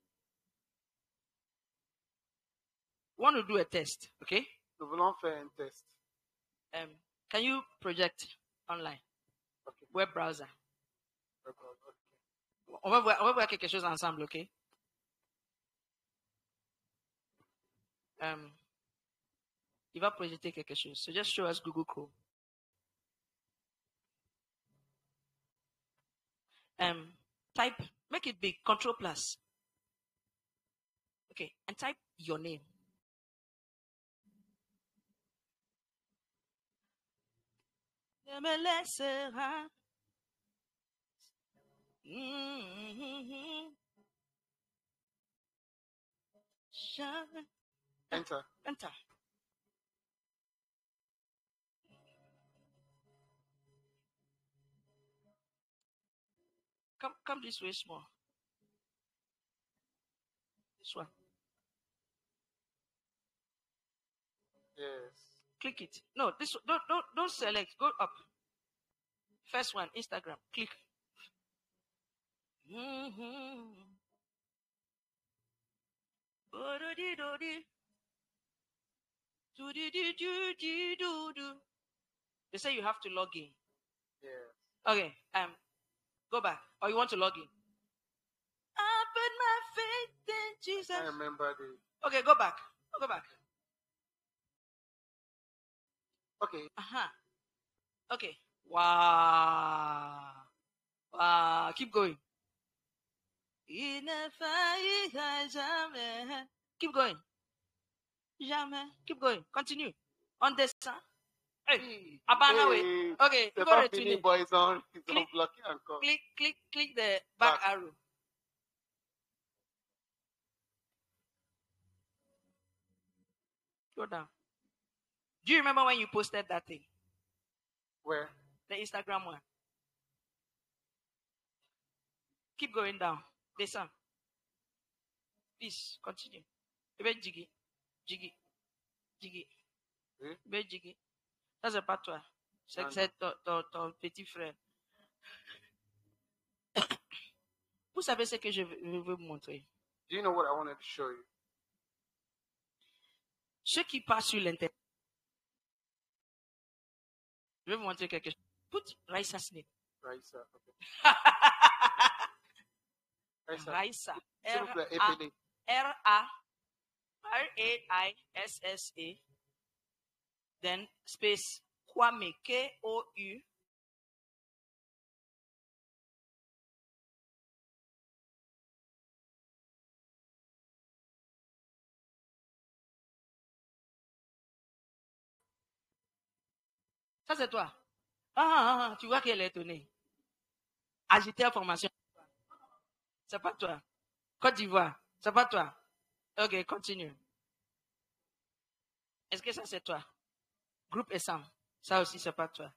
We want to do a test, okay? Nous voulons faire un test. Can you project online? Okay. Web browser. Okay. On va voir quelque chose ensemble, ok? Il va projeter quelque chose. So just show us Google Chrome. Type, make it big, Control plus. Okay, and type your name. Ne me laissera. Enter. Enter. Come this way small. This one. Yes. Click it. No, this don't select. Go up. First one, Instagram. Click. They say you have to log in. Yeah. Okay. Go back. Or you want to log in? I put my faith in Jesus. I remember this. Okay, go back. Go back. Okay. Okay. Wow. Wow. Keep going. Keep going. Jamais. Keep going. Continue. On descend. Hey. Abana way. Okay. The go family boy is on blocking and come. Click the back arrow. Go down. Do you remember when you posted that thing? Where? The Instagram one. Keep going down. Descend. Please continue. Jiggy. Jiggy. Ça, c'est pas toi. C'est ton petit frère. Vous savez ce que je veux vous montrer? Do you know what I wanted to show you? Ceux qui passent sur l'internet. Je vais vous montrer quelque chose. Put Raisa's name. Raisa. Okay. Raisa. S'il vous plaît, épelez. R-A-R-A-I-S-S-A. Then space Kwame, K-O-U. Ça, c'est toi. Tu vois qu'elle est étonnée. Agiter la formation. C'est pas toi. Côte d'Ivoire. C'est pas toi. Ok, continue. Est-ce que ça c'est toi? Groupe SM. Ça aussi c'est pas toi.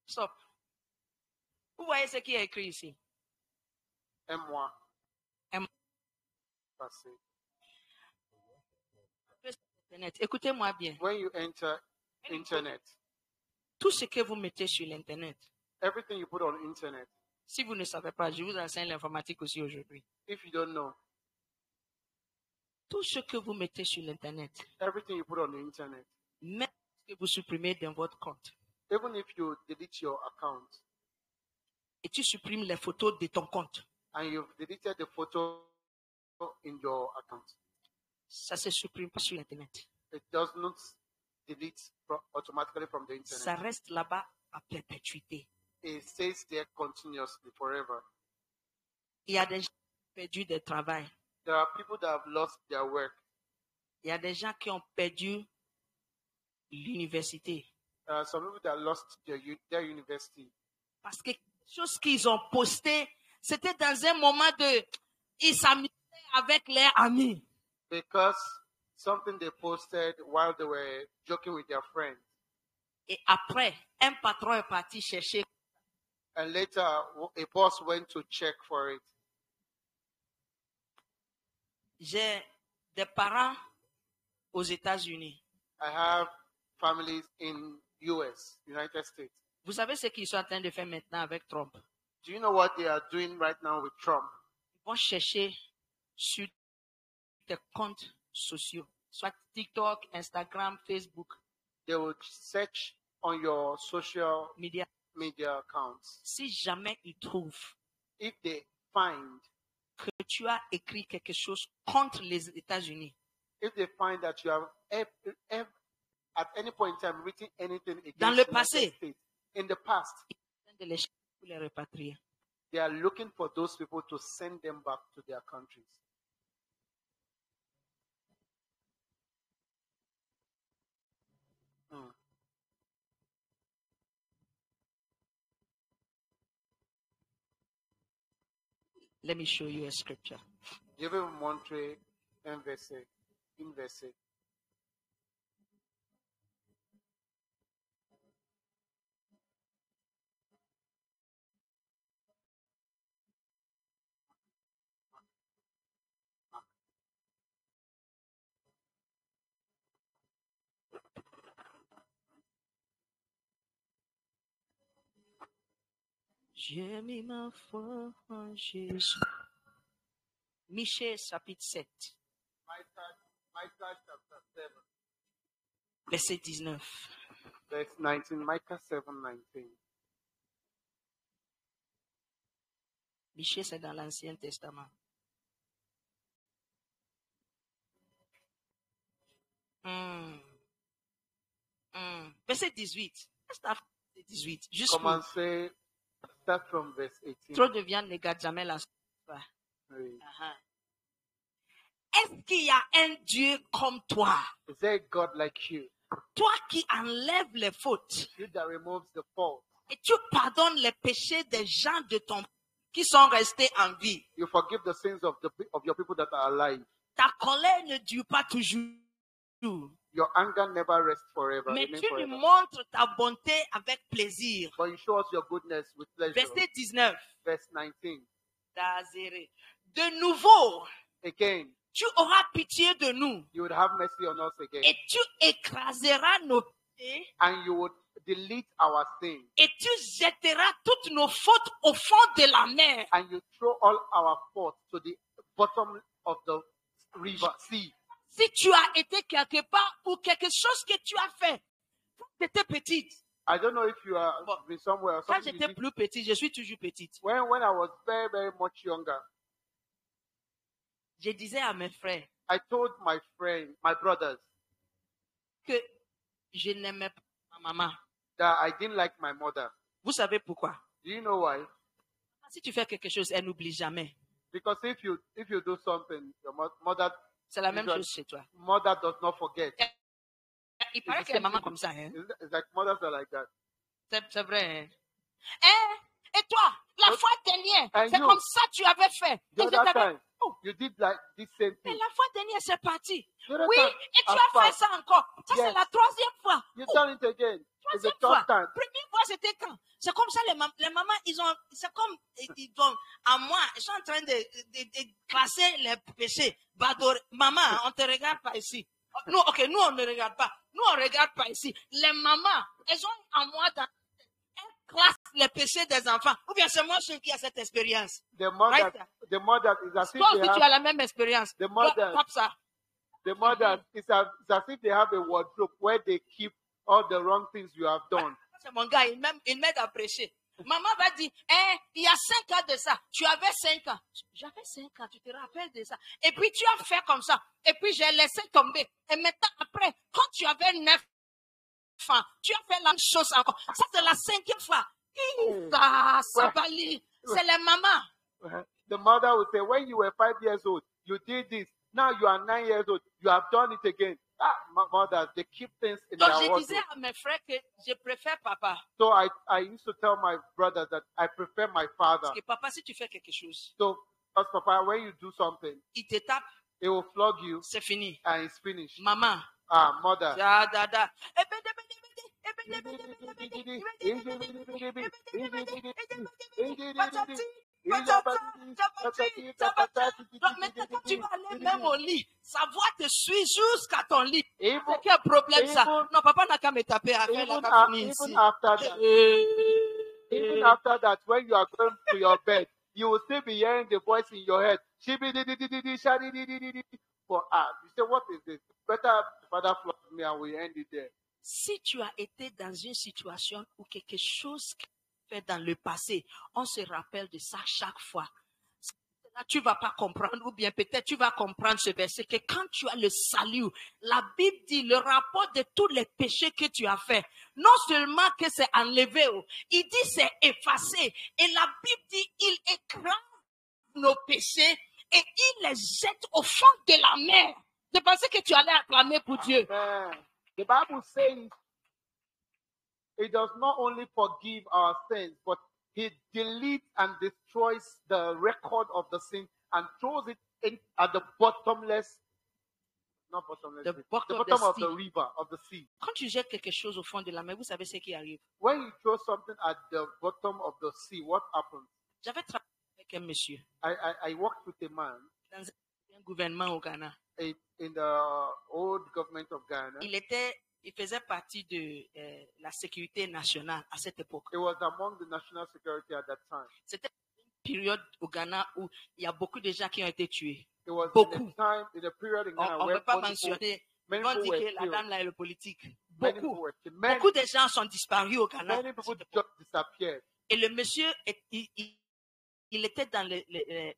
Stop. Vous voyez ce qui est écrit ici? Aime-moi. Aime- Passé. Internet. Écoutez-moi bien. When you enter internet, Tout ce que vous mettez sur l'internet, everything you put on internet, si vous ne savez pas, je vous enseigne l'informatique aussi aujourd'hui. if you don't know, Tout ce que vous mettez sur l'internet, everything you put on the internet, même ce que vous supprimez dans votre compte, even if you delete your account et tu supprimes les photos de ton compte, and you've deleted the photo in your account, ça se supprime pas sur l'internet. it does not delete automatically from the internet. Ça reste là-bas à perpétuité. It stays there continuously forever. Il y a des gens qui ont perdu leur travail. There are people that have lost their work. Il y a des gens qui ont perdu l'université. There are some people that lost their university Parce que quelque chose qu'ils ont posté, c'était dans un moment de... Ils s'amusaient avec leurs amis. because something they posted while they were joking with their friends. Et après, un patron est parti chercher. And later, a boss went to check for it. J'ai des parents aux États-Unis. I have families in US, United States. Vous savez ce qu'ils sont en train de faire maintenant avec Trump? Do you know what they are doing right now with Trump? Ils vont chercher sur des comptes sociaux, soit TikTok, Instagram, Facebook, They will search on your social media. media accounts. Si jamais ils trouvent If they find, que tu as écrit quelque chose contre les États-Unis, if they find that you have at any point in time written anything against Dans le the passé. United States, in the past, ils sont en train de les chercher pour les repatrier. they are looking for those people to send them back to their countries. Hmm. Let me show you a scripture. Je vais vous montrer un verset, une verset. J'ai mis ma foi en Jésus. Michée, chapitre 7, Micah chapter 7, verset 19. verse 19. Micah 7:19. Michée, c'est dans l'Ancien Testament. Verset 18. Verset 18. Jusqu'où? Commencez, start from verse 18. Trop de viande ne garde jamais la soif. Oui. Est-ce qu'il y a un Dieu comme toi? Is there a God like you? Toi qui enlèves les fautes You that removes the fault. et tu pardonnes les péchés des gens de ton qui sont restés en vie. You forgive the sins of your people that are alive. Ta colère ne dure pas toujours. Your anger never rests forever. Mais remains tu lui forever. montres ta bonté avec plaisir. But you show us your goodness with pleasure. Verset 19. Verse 19. D'Azéré. De nouveau, Again, tu auras pitié de nous you would have mercy on us again. et tu écraseras nos péchés And you would delete our sins. et tu jetteras toutes nos fautes au fond de la mer. And you throw all our faults to the bottom of the river, sea. Si tu as été quelque part ou quelque chose que tu as fait quand tu étais petite. I don't know if you are Bon. been somewhere or Quand something. j'étais plus petite, je suis toujours petite. When I was very, very much younger, Je disais à mes frères I told my brothers, que je n'aimais pas ma maman. that I didn't like my mother. Vous savez pourquoi? Do you know why? Si tu fais quelque chose, elle n'oublie jamais. Because if you do something, your mother C'est la même Usually- chose chez toi. does not forget. Il paraît the que les same mamans thing. comme ça. Hein? It's like mothers are like that. C'est vrai. Hein? Et toi, La fois dernière, And c'est you, comme ça que tu avais fait. the Et je other t'avais... time, Oh, you did like this same mais thing. la fois dernière, c'est parti. The other Oui, time, et tu as as fait far- ça encore. Ça, c'est Yes. la troisième fois. You Oh, done it again. It's the troisième third fois. time. Première fois, c'était quand? C'est comme ça, les mamans, c'est comme, ils vont, à moi, ils sont en train de classer les péchés. Maman, on te regarde pas ici. Nous, ok, nous, on ne regarde pas. Nous, on regarde pas ici. Les mamans, elles ont en moi elles classent les péchés des enfants. Ou bien c'est moi seul qui a cette expérience. The mother, Right? the mother is as if Toi they aussi, tu have, as la même expérience. the mother, Top ça. the mother is as if they have a wardrobe where they keep all the wrong things you have done. C'est mon gars, il m'aide à prêcher. Maman va dire, il y a 5 ans de ça, tu avais 5 ans. J'avais 5 ans, tu te rappelles de ça. Et puis tu as fait comme ça. Et puis j'ai laissé tomber. Et maintenant, après, quand tu avais 9 ans, tu as fait la même chose encore. Ça, c'est la 5e fois. C'est les mamans. The mother would say, when you were 5 years old, you did this. Now you are 9 years old, you have done it again. Mothers, they keep things in Donc, their je wardrobe. disais à mes frères que je préfère papa. So I used to tell my brothers that I prefer my father. Parce que papa, si tu fais quelque chose, So, because Papa, when you do something, il te tape, it will flog you c'est fini. and it's finished. Maman. Mother. Donc, maintenant, quand tu vas aller même au lit, sa voix te suit jusqu'à ton lit. C'est quel problème ça? Non, papa n'a qu'à me taper avec la caféine ici. Even after that, when you are going to your bed, you will still be hearing the voice in your head. For you say, what is this? Better Father flog me and we end it there. Si tu as été dans une situation où quelque chose fait dans le passé, on se rappelle de ça chaque fois. Là, tu vas pas comprendre, ou bien peut-être tu vas comprendre ce verset, que quand tu as le salut, la Bible dit le rapport de tous les péchés que tu as fait, non seulement que c'est enlevé, il dit c'est effacé, et la Bible dit il écrase nos péchés et il les jette au fond de la mer. Je pensais que tu allais acclamer pour Dieu. Amen. The Bible says it does not only forgive our sins, but He deletes and destroys the record of the sin and throws it in at the bottomless, not bottomless, The the bottom bottom of of the the river, of the sea. Quand tu jettes quelque chose au fond de la mer, vous savez ce qui arrive. When you throw something at the bottom of the sea, what happens? J'avais travaillé avec un monsieur I worked with a man dans un gouvernement au Ghana. in the old government of Ghana. Il faisait partie de la sécurité nationale à cette époque. It was among the national security at that time. C'était une période au Ghana où il y a beaucoup de gens qui ont été tués. It was Beaucoup. in a period in Ghana On ne where peut pas people- mentionner. many Ils vont people dire were que la killed. dame là est le politique. Many people Beaucoup. were killed. Many, Beaucoup de gens sont disparus au Ghana. many people just disappeared. Et le monsieur, il était dans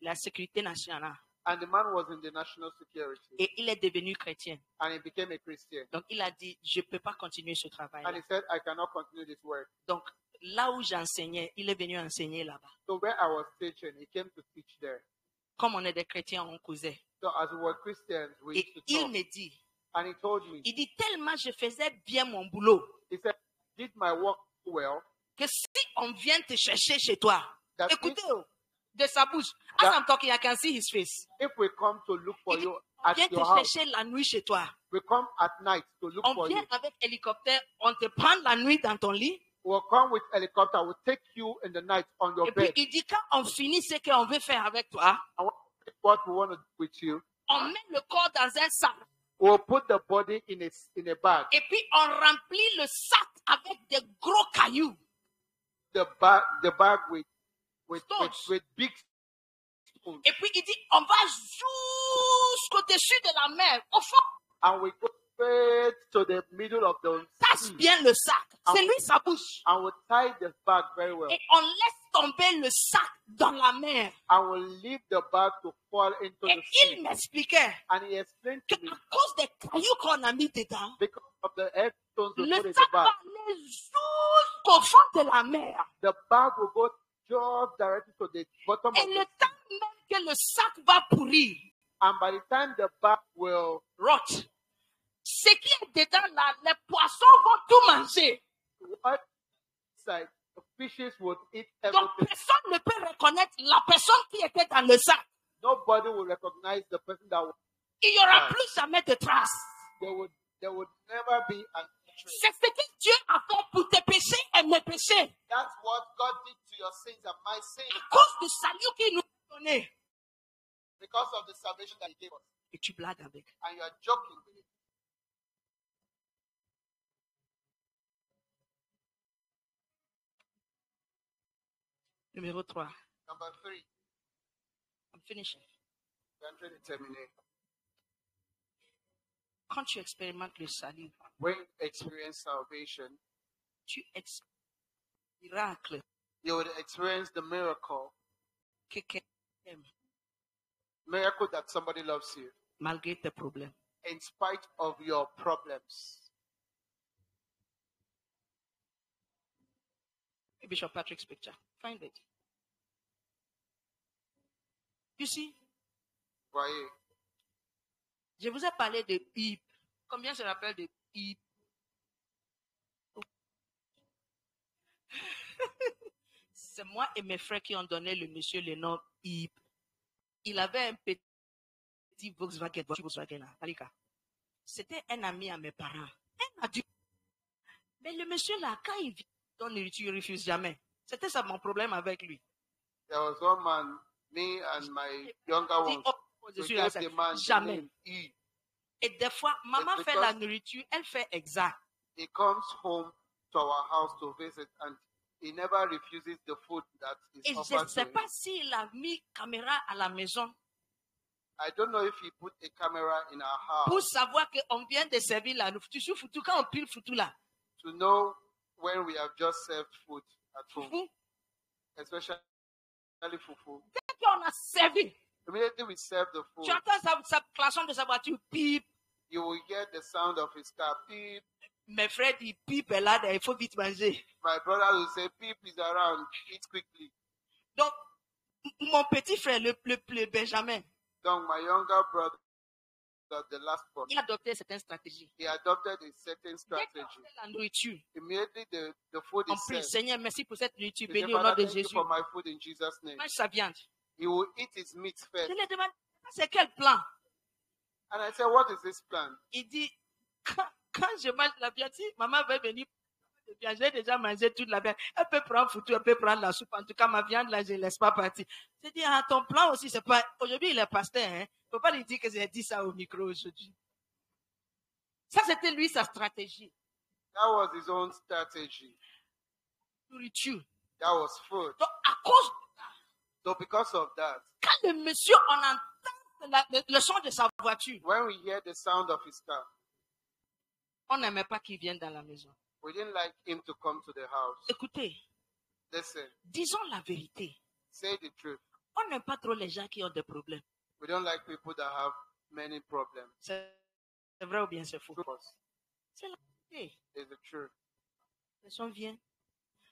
la sécurité nationale. And the man was in the national security. Et il est devenu chrétien. And he became a Christian. Donc, il a dit, je ne peux pas continuer ce And travail-là. he said, I cannot continue this work. Donc, là où j'enseignais, il est venu enseigner là-bas. So where I was teaching, he came to teach there. Comme on est des chrétiens, on causait. So as we were Christians, we Et used to il talk. me dit, And he told me, il dit tellement je faisais bien mon boulot he said, did my work well, que si on vient te chercher chez toi, that écoutez, de sa bouche, as I'm talking, I can see his face. if we come to look for you On at vient te your house, chercher la nuit chez toi. we come at night to look On for vient you. avec hélicoptère, on te prend la nuit dans ton lit. We'll come with helicopter, we'll take you in the night on your Et puis bed. il dit quand on finit ce qu'on veut faire avec toi, And what we want to do with you, on met le corps dans un sac. we'll put the body in a bag. Et puis on remplit le sac avec des gros cailloux. The bag with Stones. big spoons. Et puis il dit, on va jusqu'au-dessus de la mer, au fond. And we go straight to the middle of the Tasse sea. bien le sac. C'est lui sa bouche. And we tie the bag very well. Et on laisse tomber le sac dans la mer. And we leave the bag to fall into Et the il sea. m'expliquait And he explained to me, qu'à cause des cailloux qu'on a mis dedans, because of the headstones we le put in the sac va bag, aller jusqu'au fond de la mer. the bag will go just directly to the bottom Et of le the sea. temps même que le sac va pourrir, And by the time the bag will rot, ce qui est dedans là, les poissons vont tout manger. what side, the fishes would eat Donc, everything. personne ne peut reconnaître la personne qui était dans le sac. Nobody will recognize the person that was. Il n'y aura Right. plus jamais de traces. There would never be an trace. C'est ce que Dieu a fait pour tes péchés et mes péchés. That's what God did to your sins and my sins À cause du salut qu'il nous a donné. because of the salvation that He gave us. Et tu blagues avec. And you are joking with it. Numéro 3. Number 3, I'm finishing. we're trying to terminate. Quand tu expérimentes le salut, When you experience salvation, tu expérimentes le miracle you will experience the miracle que quelqu'un t'aime miracle that somebody loves you malgré tes problèmes. in spite of your problems. Bishop Patrick's picture. Find it. You see, Voyez, je vous ai parlé de Hip. Combien se rappelle de Hip? C'est moi et mes frères qui ont donné le monsieur le nom Hip. Il avait un petit Volkswagen. Là, c'était un ami à mes parents. Un adulte. Mais le monsieur là, quand il vient dans nourriture, il refuse jamais. C'était ça mon problème avec lui. there was one man, me and my younger Il ones, oppose we dessus, gave là, the man the jamais. name E. Et des fois, maman It's fait la because- nourriture, elle fait exact. He comes home to our house to visit and he never refuses the food that is Et je ne offered to sais him. pas s'il a mis caméra à la maison I don't know if he put a camera in our pour house savoir qu'on vient de servir la nourriture. Tu foutu, quand on pile foutu là, to know when we have just served food at home, fou, especially fufu. dès qu'on a servi, Immediately we serve the food, tu entends sa klaxon de sa voiture, pipe. you will hear the sound of his car. Beep. Mes frères disent, pipe est là, il faut vite manger. My brother will say, Beep is around, eat quickly. Donc, mon petit frère, le Benjamin, Donc, my younger brother, the last one, il a adopté certaines stratégies. he adopted a certain Dès qu'on strategy. fait la nourriture, Immediately the food on is prie, served. Seigneur, merci pour cette nourriture, He said, béni au nom Father, de thank you Jésus. for my food in Jesus' name. Mange sa viande. He will eat his meat first. Je lui demande, c'est quel plan? And I said, what is this plan? Il dit, quand je mange la viande, si maman va venir, j'ai déjà mangé toute la viande. Elle peut prendre foutu, elle peut prendre la soupe. En tout cas, ma viande, là, je ne laisse pas partir. Je dis, ah, ton plan aussi, c'est pas. Aujourd'hui, il est pasteur, hein. Il ne faut pas lui dire que j'ai dit ça au micro aujourd'hui. Ça, c'était lui, sa stratégie. That was his own strategy. Nourriture. That was food. Donc, à cause, So because of that, quand le monsieur, on entend le son de sa voiture, when we hear the sound of his car, on n'aimait pas qu'il vienne dans la maison. we didn't like him to come to the house. Écoutez, Listen, disons la vérité. say the truth. On n'aime pas trop les gens qui ont des problèmes. We don't like people that have many problems. C'est vrai ou bien c'est faux? Because C'est la vérité. it's the truth. La personne vient,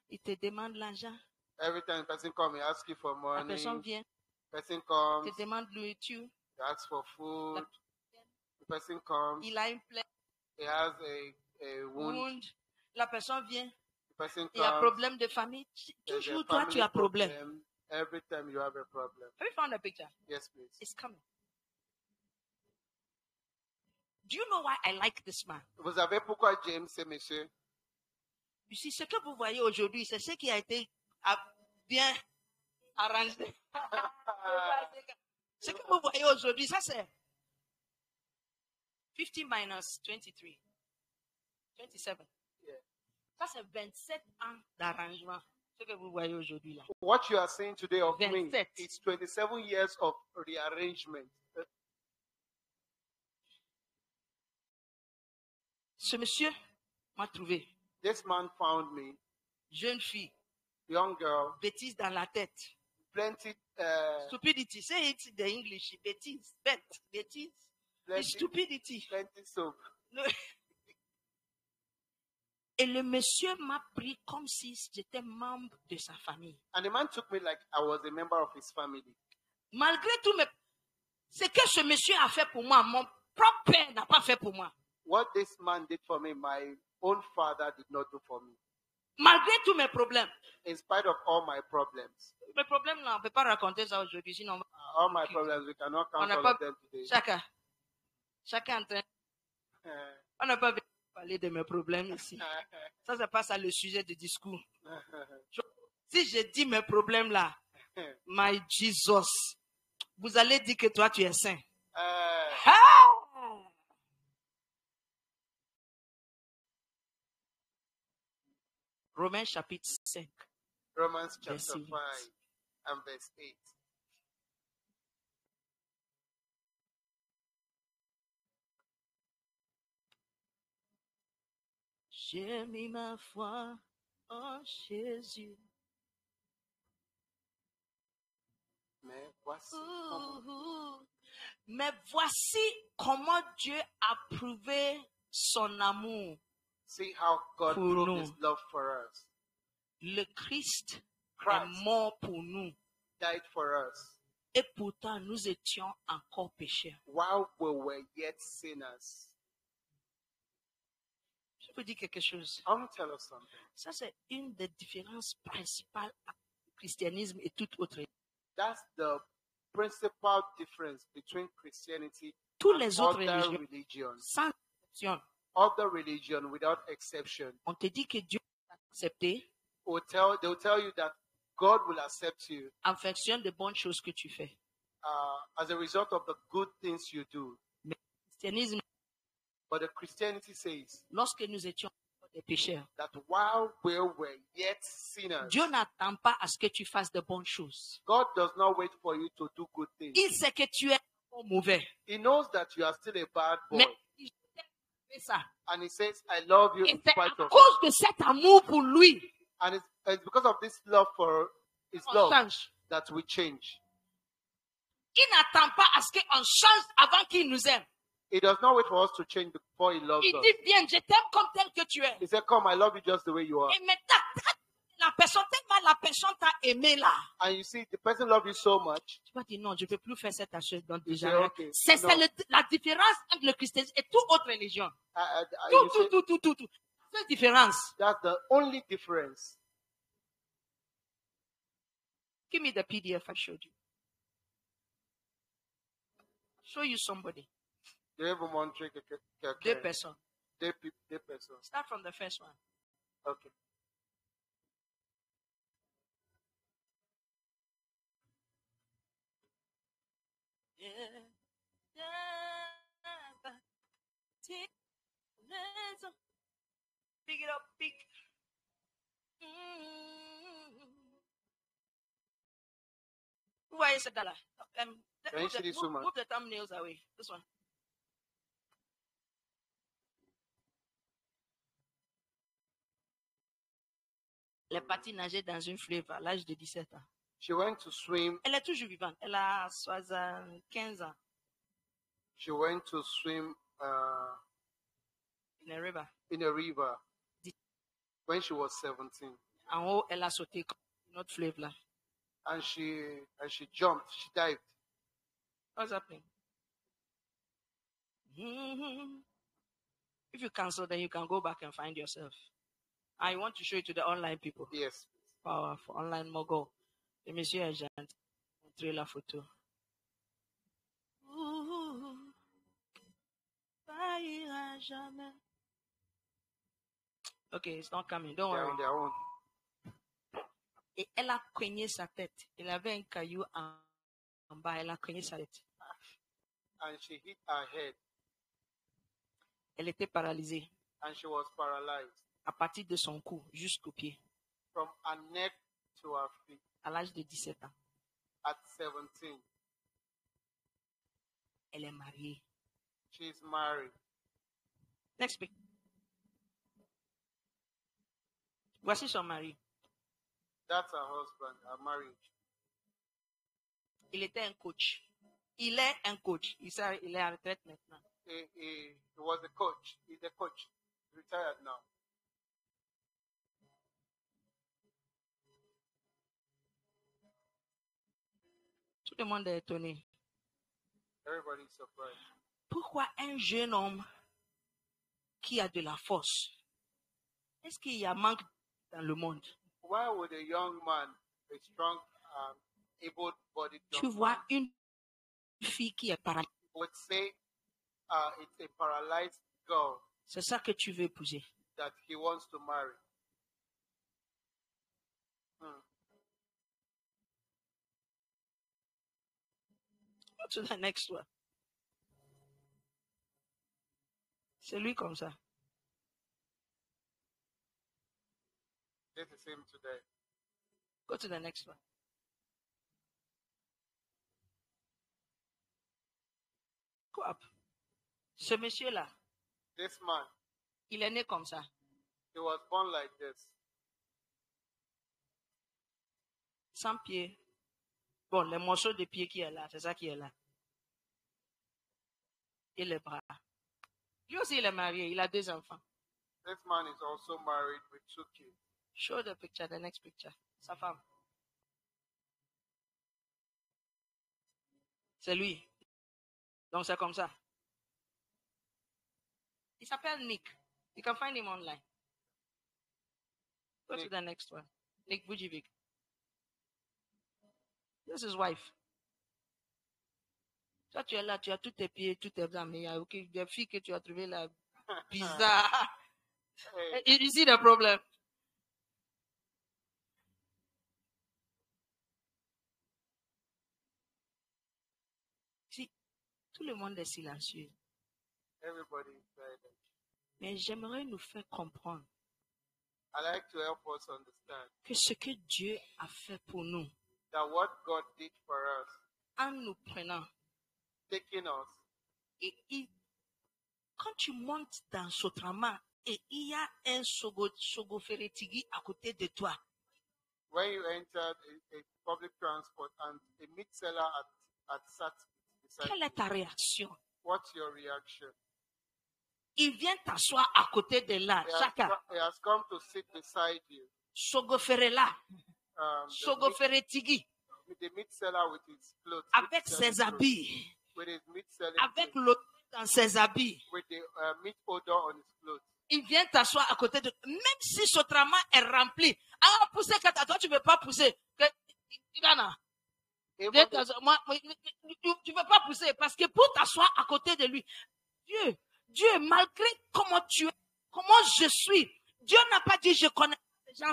il te demande l'argent. Every time a person comes, he asks you for La money. personne vient, Person il comes, te demande nourriture. he asks for food. The person comes, Il a une plaie, he has a wound. wound. La personne vient, The person il y a comes, problème de famille. there's a Toujours toi, family tu as problème. problem. Every time you have a problem. Have you found a picture? Yes, please. It's coming. Do you know why I like this man? Vous savez pourquoi James, c'est monsieur? You see, ce que vous voyez aujourd'hui, c'est ce qui a été bien arrangé. Ce que vous voyez aujourd'hui, ça c'est 50 minus 23. 27. Yeah. Ça c'est 27 ans d'arrangement. Ce que vous voyez aujourd'hui là. What you are saying today of me, 27. it's 27 years of rearrangement. Ce monsieur m'a trouvé. This man found me, Jeune fille, young girl, bêtise dans la tête. plenty, Stupidity. Say it in the English. Bêtise. Bête. Bêtise. plenty, Stupidity. plenty soap. No. Et le monsieur m'a pris comme si j'étais membre de sa famille. And the man took me like I was a member of his family. Malgré tout, ce que ce monsieur a fait pour moi, mon propre père n'a pas fait pour moi. What this man did for me, my own father did not do for me. Malgré tous mes problèmes. In spite of all my problems, Mes problèmes, là, on ne peut pas raconter ça aujourd'hui, sinon all my problems, we cannot on count n'a all pas of them today. chacun en train. Uh, On n'a pas besoin de parler de mes problèmes ici. Ça, c'est pas ça le sujet du discours. Si je dis mes problèmes là, my Jesus, vous allez dire que toi tu es saint. Ah! Romains chapitre 5. Romans chapter Verset 5 8. and verse 8. J'ai mis ma foi en Jésus. Mais voici Mais voici comment Dieu a prouvé son amour. see how God Pour proved nous. his love for us. Le Christ est Christ mort pour nous. died for us Et pourtant, nous étions encore pécheurs. while we were yet sinners. Je vous dis quelque chose. I want to tell us something. Ça, c'est une des différences principales entre le christianisme et toute autre. That's the principal difference between Christianity Tous and les autres other religions, religions. sans exception, Other religion, without exception, on te dit que Dieu t'a accepté they'll tell you that God will accept you en fonction des bonnes choses que tu fais. as a result of the good things you do. Mais le christianisme, But the Christianity says lorsque nous étions encore des pécheurs, that while we were yet sinners, Dieu n'attend pas à ce que tu fasses de bonnes choses. God does not wait for you to do good things. Il sait que tu es encore mauvais. He knows that you are still a bad boy. Mais il fait ça. And he says, I love you Et in c'est spite à of it. cause de cet amour pour lui And it's because of this love for his qu'on love change. that we change. Il n'attend pas à ce qu'on change avant qu'il nous aime. He does not wait for us to change before he loves Il us. dit, viens, je t'aime comme tel que tu es. He said, come, I love you just the way you are. Et maintenant, la personne, tellement la personne t'a aimé là. And you see, the person loves you so much. Tu vas dire, non, je ne peux plus faire cette chose dans You déjà. say, okay, C'est no. la différence entre le christianisme et toute autre religion. You say, Tout. C'est la différence. that's the only difference. Give me the PDF I showed you. Show you somebody. They even want to take Deux personnes. They person. Start from the first one. Okay. Pick it up, pick. Vous voyez ce gars-là? Can you see this woman? Move the thumbnails away. This one. Elle est partie nager dans une fleuve à l'âge de 17 ans. She went to swim. Elle est toujours vivante. Elle a 75 ans. She went to swim In a river. in a river when she was 17, En haut, elle a sauté comme une autre fleuve là. and she jumped. She dived. What's happening? If you cancel, then you can go back and find yourself. I want to show it to the online people. Yes. Powerful. Online mogul. Le monsieur est gentil. Montrer la photo. Pas ira jamais. Okay, it's not coming. Don't They're worry. on their own. Et elle a cogné sa tête. Elle avait un caillou en bas. Elle a cogné sa tête. And she hit her head, Elle était paralysée and she was paralyzed à partir de son cou jusqu'au pied from her neck to her feet à l'âge de 17 ans. at 17. Elle est mariée. She's married. Next pic. Voici son mari. That's her husband, her marriage. Il était un coach. Il est un coach. Il est à retraite maintenant. He was a coach. He's a coach. Retired now. Tout le monde est étonné. Everybody's surprised. Pourquoi un jeune homme qui a de la force, est-ce qu'il y a manque dans le monde. Why would a young man, a strong, able-bodied Tu young vois man, une fille qui est paralysée. would say it's a paralyzed girl C'est ça que tu veux épouser. that he wants to marry? Go to the next one. C'est lui comme ça. This is him today. Go to the next one. Go up. Ce monsieur-là, This man, il est né comme ça. he was born like this. Sans pied. Bon, les morceaux de pied qui est là, c'est ça qui est là. Et les bras. Lui aussi, il est marié, il a 2 enfants. This man is also married with 2 kids. Show the picture, the next picture. Sa femme. C'est lui. Donc c'est comme ça. Il s'appelle Nick. You can find him online. Go to Nick. the next one. Nick Bujivic. This is his wife. Toi, tu es là, tu as tous tes pieds, tous tes bras, mais il y a des filles que tu as trouvées là bizarres. Hey, You see the problem? Si, tout le monde est silencieux. everybody is silent. Mais j'aimerais nous faire comprendre I like to help us understand que ce que Dieu a fait pour nous, that what God did for us, en nous prenant, taking us, quand tu montes dans Sotrama et il y a un Sogoferetigui à côté de toi, when you entered a public transport and a meat seller at sat beside quelle you, est ta réaction? what's your reaction? Il vient t'asseoir à côté de là, chacun. He has come to sit beside you. Sogoferela, The Sogoferetigui, meat seller with his clothes, avec ses habits, with his meat selling avec clothes, l'odeur dans ses habits. with the meat odor on his clothes. Il vient t'asseoir à côté de... Même si Sotrama est rempli, ah, pousser quand toi tu ne veux pas pousser. Ghana, Even tu ne veux pas pousser parce que pour t'asseoir à côté de lui, Dieu, malgré comment tu es, comment je suis, Dieu n'a pas dit je connais les gens.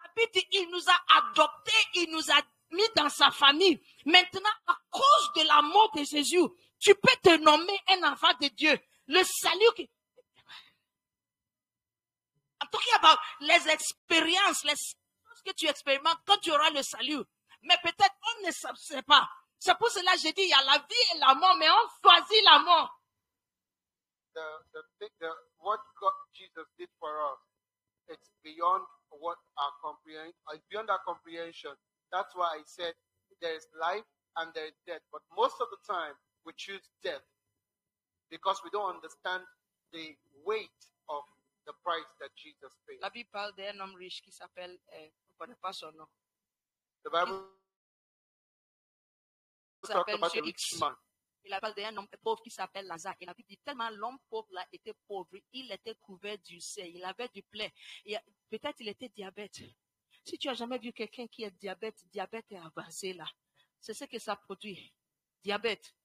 La Bible dit, il nous a adoptés, il nous a mis dans sa famille. Maintenant, à cause de la mort de Jésus, tu peux te nommer un enfant de Dieu. Le salut qui... I'm talking about les expériences, les choses que tu expérimentes quand tu auras le salut. Mais peut-être on ne sait pas. C'est pour cela que j'ai dit, il y a la vie et la mort, mais on choisit la mort. what God, Jesus did for us, it's beyond what our comprehension. It's beyond our comprehension. That's why I said there is life and there is death. But most of the time, we choose death because we don't understand the weight of the price that Jesus paid. La Bible parle d'un homme riche qui s'appelle, on ne connaît pas son nom. The Bible talks about the rich man. Il parle d'un homme pauvre qui s'appelle Lazare. Et la Bible dit tellement l'homme pauvre là était pauvre, il était couvert d'ulcères, il avait du plaie. Peut-être il était diabète. Si tu as jamais vu quelqu'un qui est diabète est avancé là. C'est ce que ça produit. Diabète.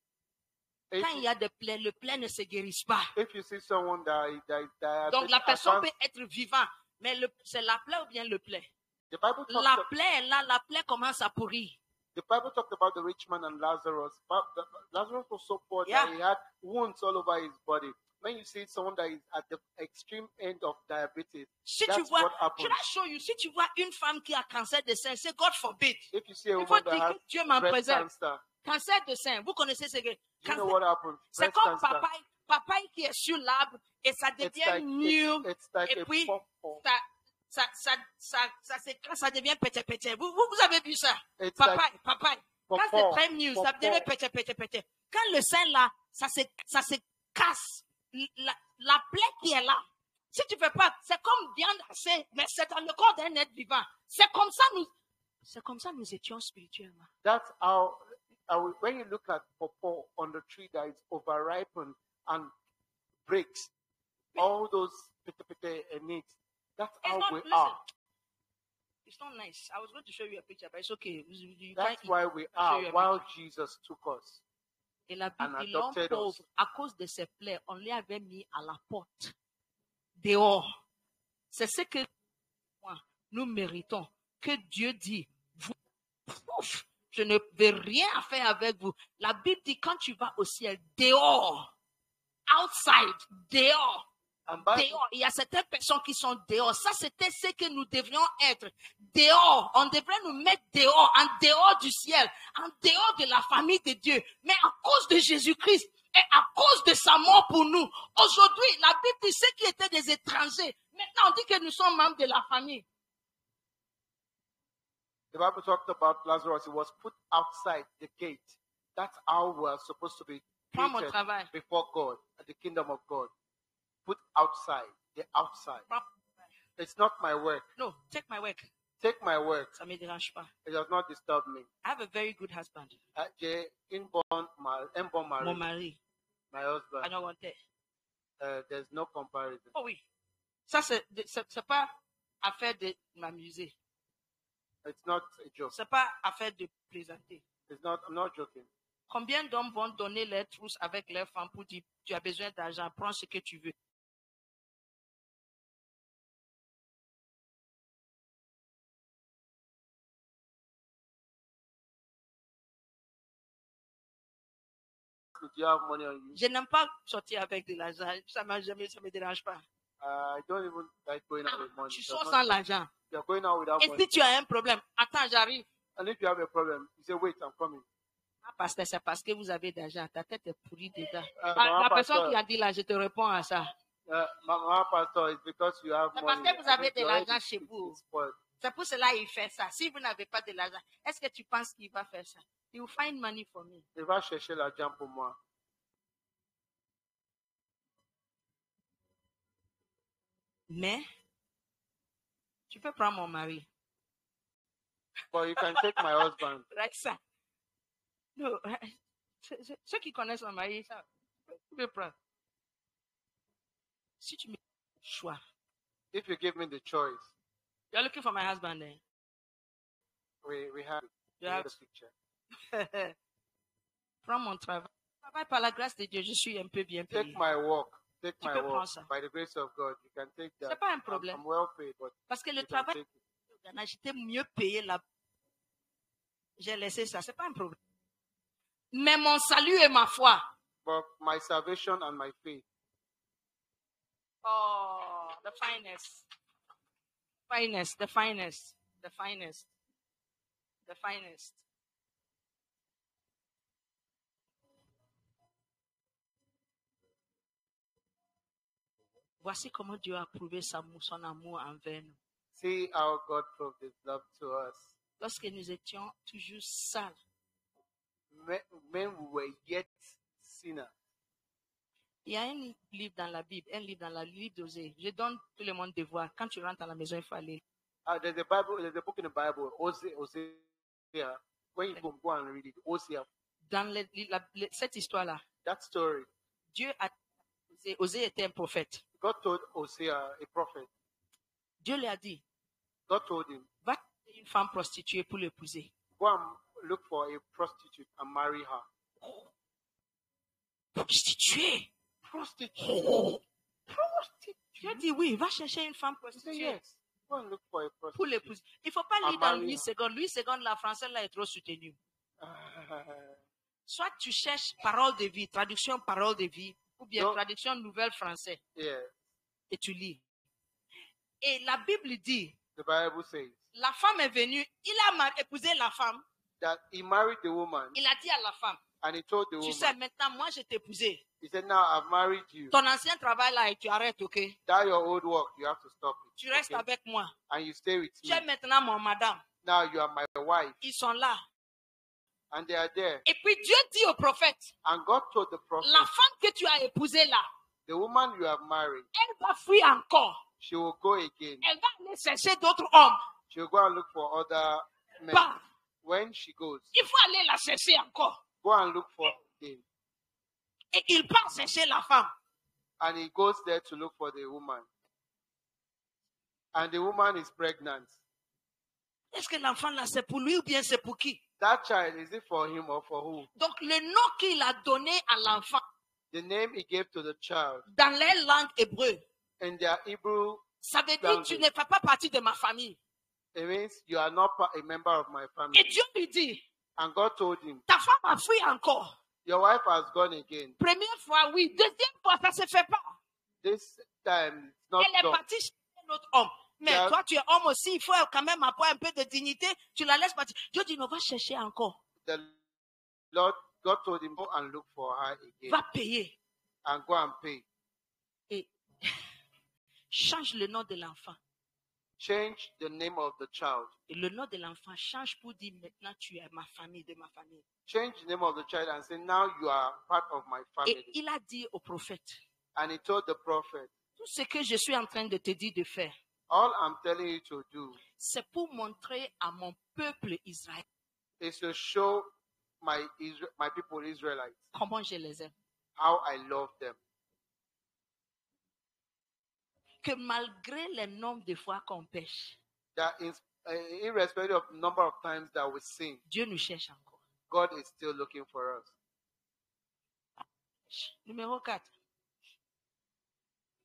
Quand il y a des plaies, le plaie ne se guérisse pas. If you see someone that is diabetic, Donc la personne peut être vivante, mais c'est la plaie ou bien le plaie. The Bible talks La plaie est là, la plaie commence à pourrir. The Bible talked about the rich man and Lazarus. Lazarus was so poor Yeah. that he had wounds all over his body. When you see someone that is at the extreme end of diabetes, Si tu that's vois, what happens. should I show you? Si tu vois une femme qui a cancer de sein, c'est God forbid. If you see a Il faut woman that dire has que Dieu m'en breast préserve. cancer, Cancer de sein, vous connaissez ce que you cancer, know what happens? c'est Breast comme cancer. papaye qui est sur l'arbre et ça It's devient like, mûr it's like et a puis pawpaw. ça s'écrase, ça devient pété. Vous avez vu ça? It's Papaye. Quand c'est pawpaw. très mûr, ça devient pété. Quand le sein là, ça se casse. La plaie qui est là. Si tu fais pas, c'est comme viande hachée, mais c'est dans le corps d'un être vivant. C'est comme ça nous étions spirituellement. That's how when you look at pawpaw on the tree that is overripened and breaks, all those pete in it. That's It's how not, we listen, are. It's not nice. I was going to show you a picture, but it's okay. You That's can't eat. why we I'll show are you a while picture. Jesus took us. Et la and Bible dit, l'homme adopted pauvre, us. à cause de ses plaies, on lui avait mis à la porte, dehors. C'est ce que nous méritons. Que Dieu dit, vous, ouf, je ne vais rien faire avec vous. La Bible dit, quand tu vas au ciel, dehors, outside, dehors. Dehors, il y a certaines personnes qui sont dehors. Ça, c'était ce que nous devrions être. Dehors, on devrait nous mettre dehors, en dehors du ciel, en dehors de la famille de Dieu. Mais à cause de Jésus-Christ et à cause de sa mort pour nous, aujourd'hui, la Bible dit ceux qui étaient des étrangers. Maintenant, on dit que nous sommes membres de la famille. The Bible talked about Lazarus. He was put outside the gate. That's how we are supposed to be Prends mon treated travail. before God, at the kingdom of God. Put outside, the outside. It's not my work. No, take my work. Take my work. Ça me dérange pas. It does not disturb me. I have a very good husband. J'ai inborn marriage. Mon mari. My husband. I don't want it. There's no comparison. Oh oui. Ça, c'est pas affaire de m'amuser. It's not a joke. C'est pas affaire de plaisanter. I'm not joking. Combien d'hommes vont donner leurs trousses avec leurs femmes pour dire tu as besoin d'argent, prends ce que tu veux. Do you have money on you? Je n'aime pas sortir avec de l'argent. Ça me dérange pas. I don't even like going out with money. Tu sors sans l'argent. You're going out without Et money. si tu as un problème, attends, j'arrive. And if you have a problem, you say, wait, I'm coming. Ah, pasteur, c'est parce que vous avez d'argent. Ta tête est pourrie dedans. Maman, La personne pasteur. qui a dit là, je te réponds à ça. Maman, pastor, it's because you have C'est money. parce que vous avez de Your l'argent head chez is vous. spoiled. C'est pour cela qu'il fait ça. Si vous n'avez pas de l'argent, est-ce que tu penses qu'il va faire ça? He will find money for me. Il va chercher l'argent pour moi. Mais, tu peux prendre mon mari. But you can take my husband. Like ça. Non, ceux qui connaissent mon mari, ça, tu peux prendre. Si tu me donnes le choix, If you give me the choice, you're looking for my husband then. we have it. You We have have the picture. Prends mon travail. Travail par la grâce de Dieu, je suis un peu bien Take payé. my work. Take Tu my peux work. prendre ça. By the grace of God, you can take that. C'est pas un problème. I'm well paid, but Parce que le you can travail, take it. j'étais mieux payé là. J'ai laissé ça, c'est pas un problème. Mais mon salut et ma foi. But my salvation and my faith, Oh, the finest. Finest, the finest, the finest, the finest. Voici comment Dieu a prouvé son amour envers nous. see how God proved His love to us. Lorsque nous étions toujours sales, When we were yet sinners. il y a un livre dans la Bible, un livre dans la livre d'Osée. Je donne tout le monde de voir. Quand tu rentres à la maison, il faut aller. There's a book in the Bible, Hosea. When you go and read it, Hosea, Dans cette histoire-là, that story, Dieu a Osée était un prophète. God told Hosea, a prophet, Dieu lui a dit, God told him, va trouver une femme prostituée pour l'épouser. go and look for a prostitute and marry her. Prostituée? Prostitute? Dieu a dit oui, va chercher une femme He said, prostituée yes. Go and look for a pour prostitute. l'épouser. Il ne faut pas lire Ah, dans Marie. Louis II. Louis II, la française là est trop soutenue. Soit tu cherches parole de vie, traduction parole de vie, ou bien Non. traduction nouvelle français, Yeah. et tu lis. Et la Bible dit, The Bible says la femme est venue, il a épousé la femme, that he married the woman il a dit à la femme, and he told the tu woman, sais, maintenant moi je t'ai épousé. he said, now I've married you. Ton ancien travail là, et tu arrêtes, ok? That your old work, you have to stop it. Tu restes okay? avec moi. And you stay with Tu me. es maintenant mon madame. Now you are my wife. Ils sont là. And they are there. Et puis Dieu dit au prophète, And God told the prophet, la femme que tu as épousée là, the woman you have married, elle va fuir encore. she will go again. Elle va aller chercher d'autres hommes. She will go and look for other men. Bah, When she goes, il faut aller la chercher encore. go and look for again. Et il part chercher la femme. And he goes there to look for the woman. And the woman is pregnant. Est-ce que l'enfant là, c'est pour lui ou bien c'est pour qui? That child, is it for him or for who? Donc, le nom qu'il a donné à l'enfant The name he gave to the child dans leur langue hébreu, in their Hebrew, ça veut dire tu ne fais pas partie de ma famille. it means you are not a member of my family. Et Dieu lui dit, And God told him, ta femme a fui encore. your wife has gone again. Première fois, oui. Deuxième fois, ça ne se fait pas. This time, it's not Elle est done. partie chez un autre homme. Mais Yeah. toi, tu es homme aussi. Il faut quand même avoir un peu de dignité. Tu la laisses partir. Dieu dit, non, va chercher encore. The Lord, God told him, go and look for her again Va payer. and go and pay. Et change le nom de l'enfant. Change the name of the child. Et le nom de l'enfant change pour dire, maintenant, tu es ma famille, de ma famille. Change the name of the child and say, now you are part of my Et family. il a dit au prophète, And he told the prophet, tout ce que je suis en train de te dire de faire, all I'm telling you to do c'est pour montrer à mon peuple Israël is to show my people Israelites comment je les aime. how I love them. Que malgré le nombre de fois qu'on pêche, That irrespective of the number of times that we sin, Dieu nous cherche encore. God is still looking for us. Numéro 4,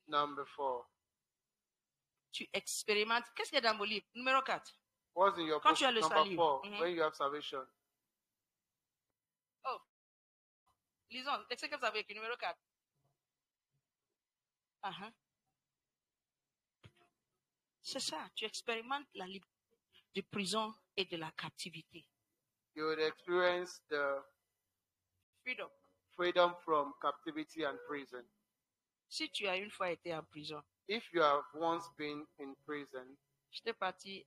Number 4. tu expérimentes. Qu'est-ce qu'il y a dans mon livre? Numéro 4. What's in your Quand book? tu as le Number salut. 4, Mhm. when you have salvation. Lisons. Qu'est-ce que vous avez écrit? Numéro 4. C'est ça. Tu expérimentes la liberté de prison et de la captivité. You would experience the Freedom. freedom from captivity and prison. Si tu as une fois été en prison, If you have once been in prison, j'étais parti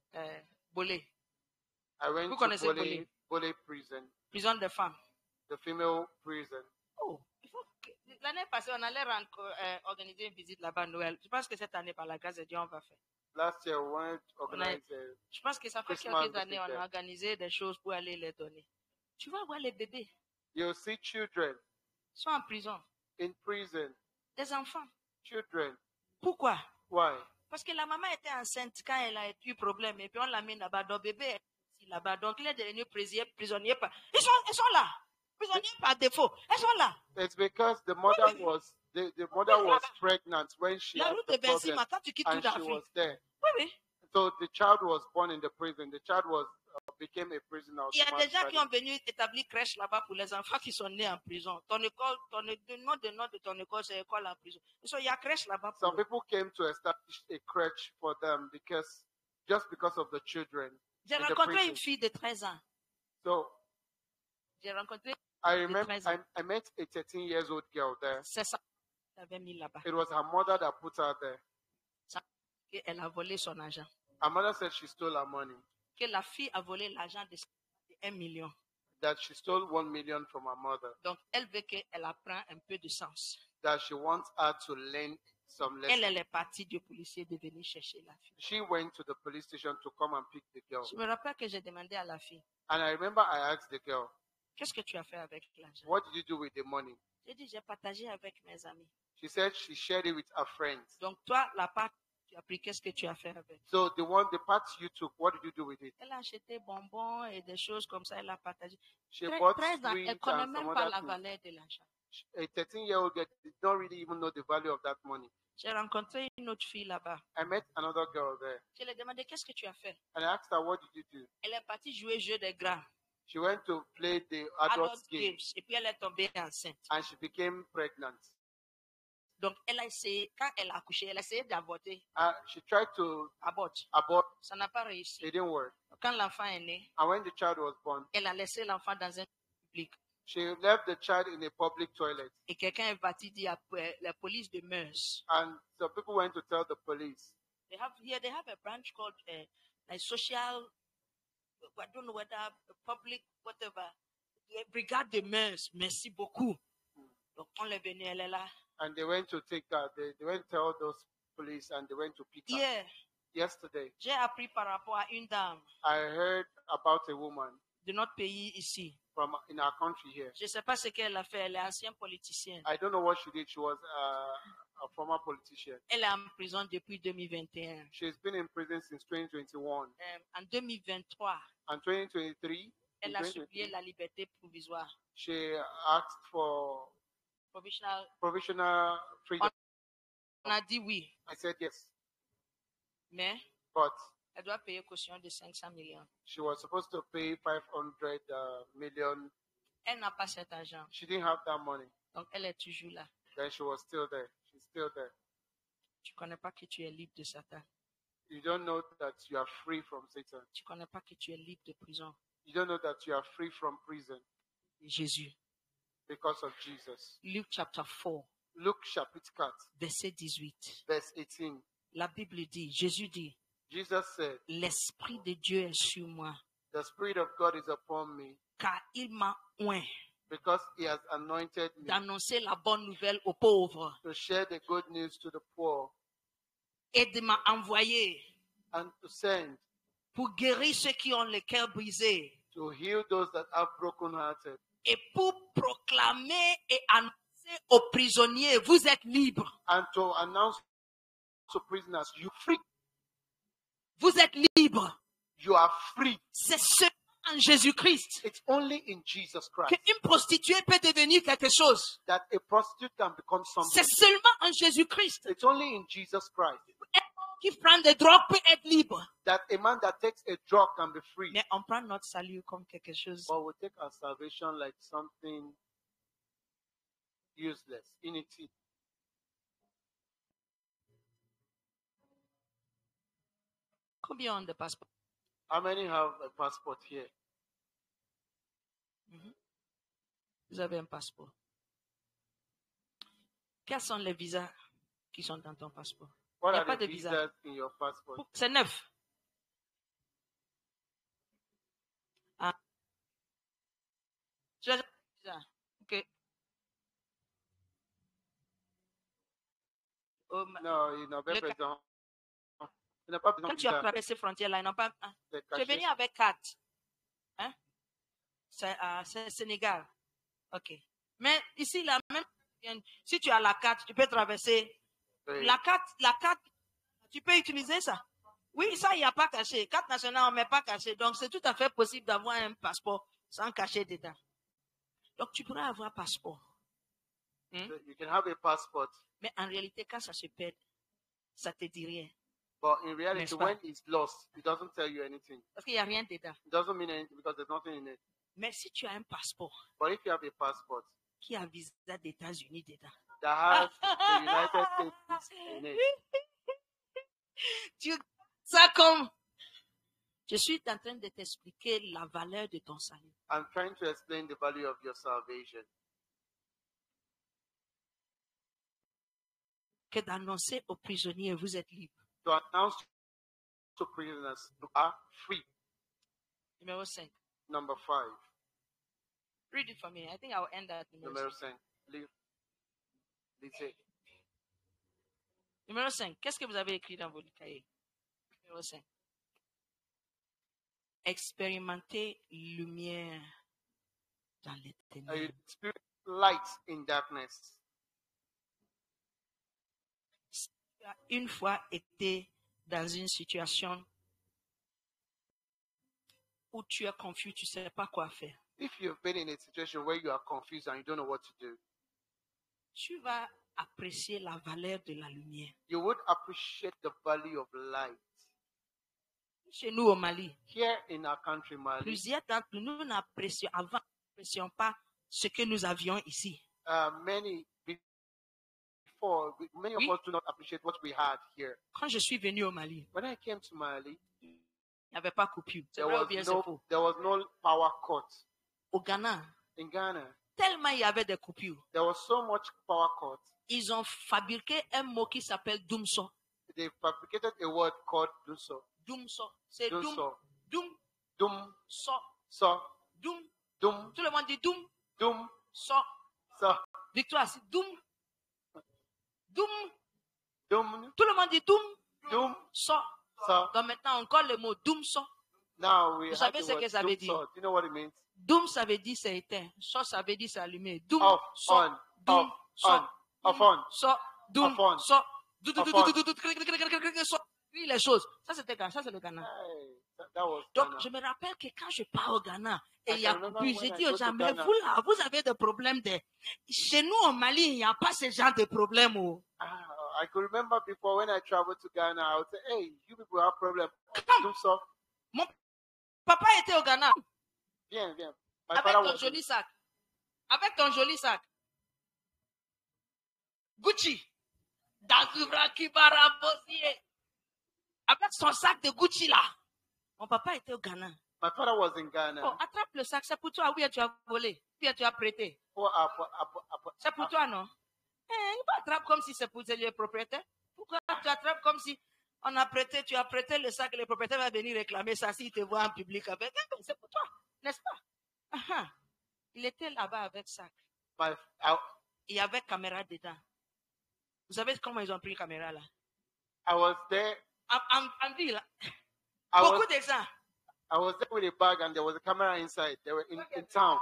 Bolé, I went Vous to connaissez Bolé? Bolé prison, prison de femmes. the female prison. Oh, l'année passée, on allait organiser une visite là-bas à Noël. Je pense que cette année, par la grâce de Dieu, on va faire. Last year, we wanted to organize Je pense que ça fait Christmas quelques années, on visit a organisé des choses pour aller les donner. Tu vas voir les bébés. you'll see children Ils sont en prison. in prison. Des enfants. Children. Pourquoi? Why? Parce que la maman était enceinte quand elle a eu problème et puis on l'a mis là-bas. Donc, bébé est ici là-bas. Donc, il est devenu prisonnier. Ils sont là. Prisonniers par défaut. Elles sont là. It's because the mother was pregnant when she La had route the de Bercy, problem, maintenant tu quittes tout and she d'Afrique. was there. Oui, oui. So the child was born in the prison. The child was became a prisoner. Il y a des gens qui ont venu établir crèche là-bas pour les enfants qui sont nés en prison. Ton école, le nom de ton école, c'est école en prison. So, il y a crèche là-bas pour Some eux. people came to establish a crèche for them just because of the children. J'ai in the rencontré prison. une fille de 13 ans. So J'ai rencontré, I remember 13 ans. I met a 13-year-old girl there. c'est ça qu'elle avait mis là-bas. It was her mother that put her there. Et elle a volé son argent. Her mother said she stole her money, Que la fille a volé l'argent de 1 million. that she stole 1 million from her mother, Donc, elle veut qu'elle apprenne un peu de sens. that she wants her to learn some lessons. Elle est partie du policier de venir chercher la fille. She went to the police station to come and pick the girl. Je me rappelle que j'ai demandé à la fille, And I remember I asked the girl, qu'est-ce que tu as fait avec l'argent? what did you do with the money? J'ai dit, j'ai partagé avec mes amis. She said she shared it with her friends. Donc, toi, la part que tu as pris, qu'est-ce que tu as fait avec? So the part you took, what did you do with it? Elle a acheté bonbons et des choses comme ça, elle a partagé. She bought 13 ans, sweets elle ne connaît and même some pas other la things. valeur de l'argent. A 13-year-old girl did not really even know the value of that money. J'ai rencontré une autre fille là-bas. I met another girl there, Je lui ai demandé, qu'est-ce que tu as fait? and I asked her, what did you do? Elle est partie jouer jeu des grands, She went to play the adult game, games, et puis elle est tombée enceinte. and she became pregnant. Donc, elle a essayé, quand elle a accouché, elle a essayé d'avorter. She tried to Abort. abort. Ça n'a pas réussi. It didn't work. Quand l'enfant est né, And when the child was born, elle a laissé l'enfant dans un public. she left the child in a public toilet. Et quelqu'un est parti dire à la police de Meurs. And so people went to tell the police. They have a branch called like social, I don't know whether public, whatever. Brigade de Meurs. Merci beaucoup. Donc, on est venu, elle est là. And they went to take her. They went to tell those police, and they went to pick her. Hier, Yesterday, j'ai appris par rapport à une dame I heard about a woman de notre pays ici. in our country here. Je ne sais pas ce qu'elle a fait. Elle est ancienne politicienne. I don't know what she did. She was a former politician. Elle est en prison depuis 2021. She's been in prison since 2021. En 2023, And 2023, elle a supplié la liberté provisoire. she asked for Provisional. provisional freedom. On a dit oui, I said yes, mais but elle doit payer caution de 500 millions. she was supposed to pay 500 million. Elle n'a pas cet argent, She didn't have that money. donc elle est toujours là. Then she was still there. She's still there. Tu ne connais pas que tu es libre de Satan. You don't know that you are free from Satan. Tu ne connais pas que tu es libre de prison. You don't know that you are free from prison Jésus. because of Jesus. Luc chapter 4, Luke chapitre 4, verset 18. verse 18. La Bible dit, Jésus dit, Jesus said, l'Esprit de Dieu est sur moi, the Spirit of God is upon me car il m'a oint because he has anointed me d'annoncer la bonne nouvelle aux pauvres to share the good news to the poor et de m'envoyer and to send pour guérir ceux qui ont le cœur brisé to heal those that are brokenhearted et pour proclamer et annoncer aux prisonniers, vous êtes libres. and to announce to prisoners, you free. Vous êtes libres. You are free. C'est seulement en Jésus-Christ It's only in Jesus Christ qu'une prostituée peut devenir quelque chose. that a prostitute can become something. C'est seulement en Jésus-Christ It's only in Jesus Christ qui prend des drogues peut être libre. that a man that takes a drug can be free. Mais on prend notre salut comme quelque chose. But we take our salvation like something useless, inutile. Combien ont de passeports? How many have a passport here? Vous avez un passeport. Quels sont les visas qui sont dans ton passeport? What Il n'y a are pas the de visa. visas in your passport? C'est neuf. Ah. Tu as un visa. Ok. Oh, No, il n'a pas Le besoin. Il n'a pas besoin quand de tu as visa. traversé ces frontières-là, ils n'ont pas. Ah. C'est Tu es caché. venu avec carte. Hein? C'est Sénégal. Ok. Mais ici, la même. Si tu as la carte, tu peux traverser. Oui. La carte, tu peux utiliser ça. Oui, ça, il n'y a pas caché. Carte nationale, on ne met pas caché. Donc, c'est tout à fait possible d'avoir un passeport sans cacher dedans. Donc, tu pourrais avoir un passeport. So you can have a passport, Mais en réalité, quand ça se perd, ça ne te dit rien. but in reality, N'est-ce pas? when it's lost, it doesn't tell you anything. Parce qu'il n'y a rien dedans. It doesn't mean anything because there's nothing in it. Mais si tu as un passeport But if you have a passport qui a visa des États-Unis dedans, that has the United States in it, tu ça comme. Je suis en train de t'expliquer la valeur de ton salut. I'm trying to explain the value of your salvation. Que d'annoncer aux prisonniers, vous êtes libres. To announce to prisoners, you are free. Numéro 5. Number 5. Read it for me. I think I'll end at Numéro 5. Lisez. Numéro 5. Qu'est-ce que vous avez écrit dans votre cahier? Numéro 5. Expérimenter lumière dans les ténèbres. You experience light in darkness. Si tu as une fois été dans une situation où tu es confus, tu ne sais pas quoi faire, If you've been in a situation where you are confused and you don't know what to do, tu vas apprécier la valeur de la lumière. you would appreciate the value of light. Chez nous au Mali, Here in our country, Mali, plusieurs d'entre nous n'apprécions pas ce que nous avions ici. many of Oui. us do not appreciate what we had here. Quand je suis venu au Mali, When I came to Mali, il n'y avait pas coupure. C'est there vrai ou bien c'est was faux? no power cut. Au Ghana, In Ghana, tellement il y avait des coupures, there was so much power cut. ils ont fabriqué un mot qui s'appelle Doumso. They fabricated a word called Duso. Doumso. C'est Doum, Duso. Doum, Dum, So, so, Doum. dum, Tout le monde dit Doum, dum, So. so, Victoire, c'est Doum. Doum. dum, Tout le monde dit Doum, dum, So. so. Donc maintenant, encore le mot Doum, So. Now we Vous have savez the ce word que ça dum, veut dire? so. Do you know what it means? Doum, ça veut dire c'est éteint. So, ça veut dire c'est allumé. Doum, Off, So. on, Doum, off, So. on, off, Doum, on. So. Doum, Afon. so, Afon. oui, les choses. Ça, c'était Ghana. Ça, c'est le Ghana. Hey, that was Donc, Ghana. je me rappelle que quand je pars au Ghana, et I il y a can remember coupé, when j'ai I dit go aux to gens, mais Ghana. vous là, vous avez des problèmes de... Chez nous, au Mali, il n'y a pas ce genre de problème. Oh. I could remember before when I traveled to Ghana, I would say, hey, you people have problem. Come. So, Mon papa était au Ghana. viens. My Avec father ton was joli sac. Avec ton joli sac. Gucci. Dazuvra Kibara Bossier. Avec son sac de Gucci là. Mon papa était au Ghana. My father was in Ghana. Oh, attrape le sac, c'est pour toi. Oui, tu as volé. Puis tu as prêté. C'est pour toi, non? Il attrape comme si c'est pour le propriétaire. Pourquoi tu attrapes comme si on a prêté, tu as prêté le sac, le propriétaire va venir réclamer ça s'il te voit en public avec. C'est pour toi, n'est-ce pas? Uh-huh. Il était là-bas avec sac. Il y avait caméra dedans. Vous savez comment ils ont pris caméra là? I was there. En ville. Beaucoup de gens. I was there with a bag and there was a camera inside. They were in town.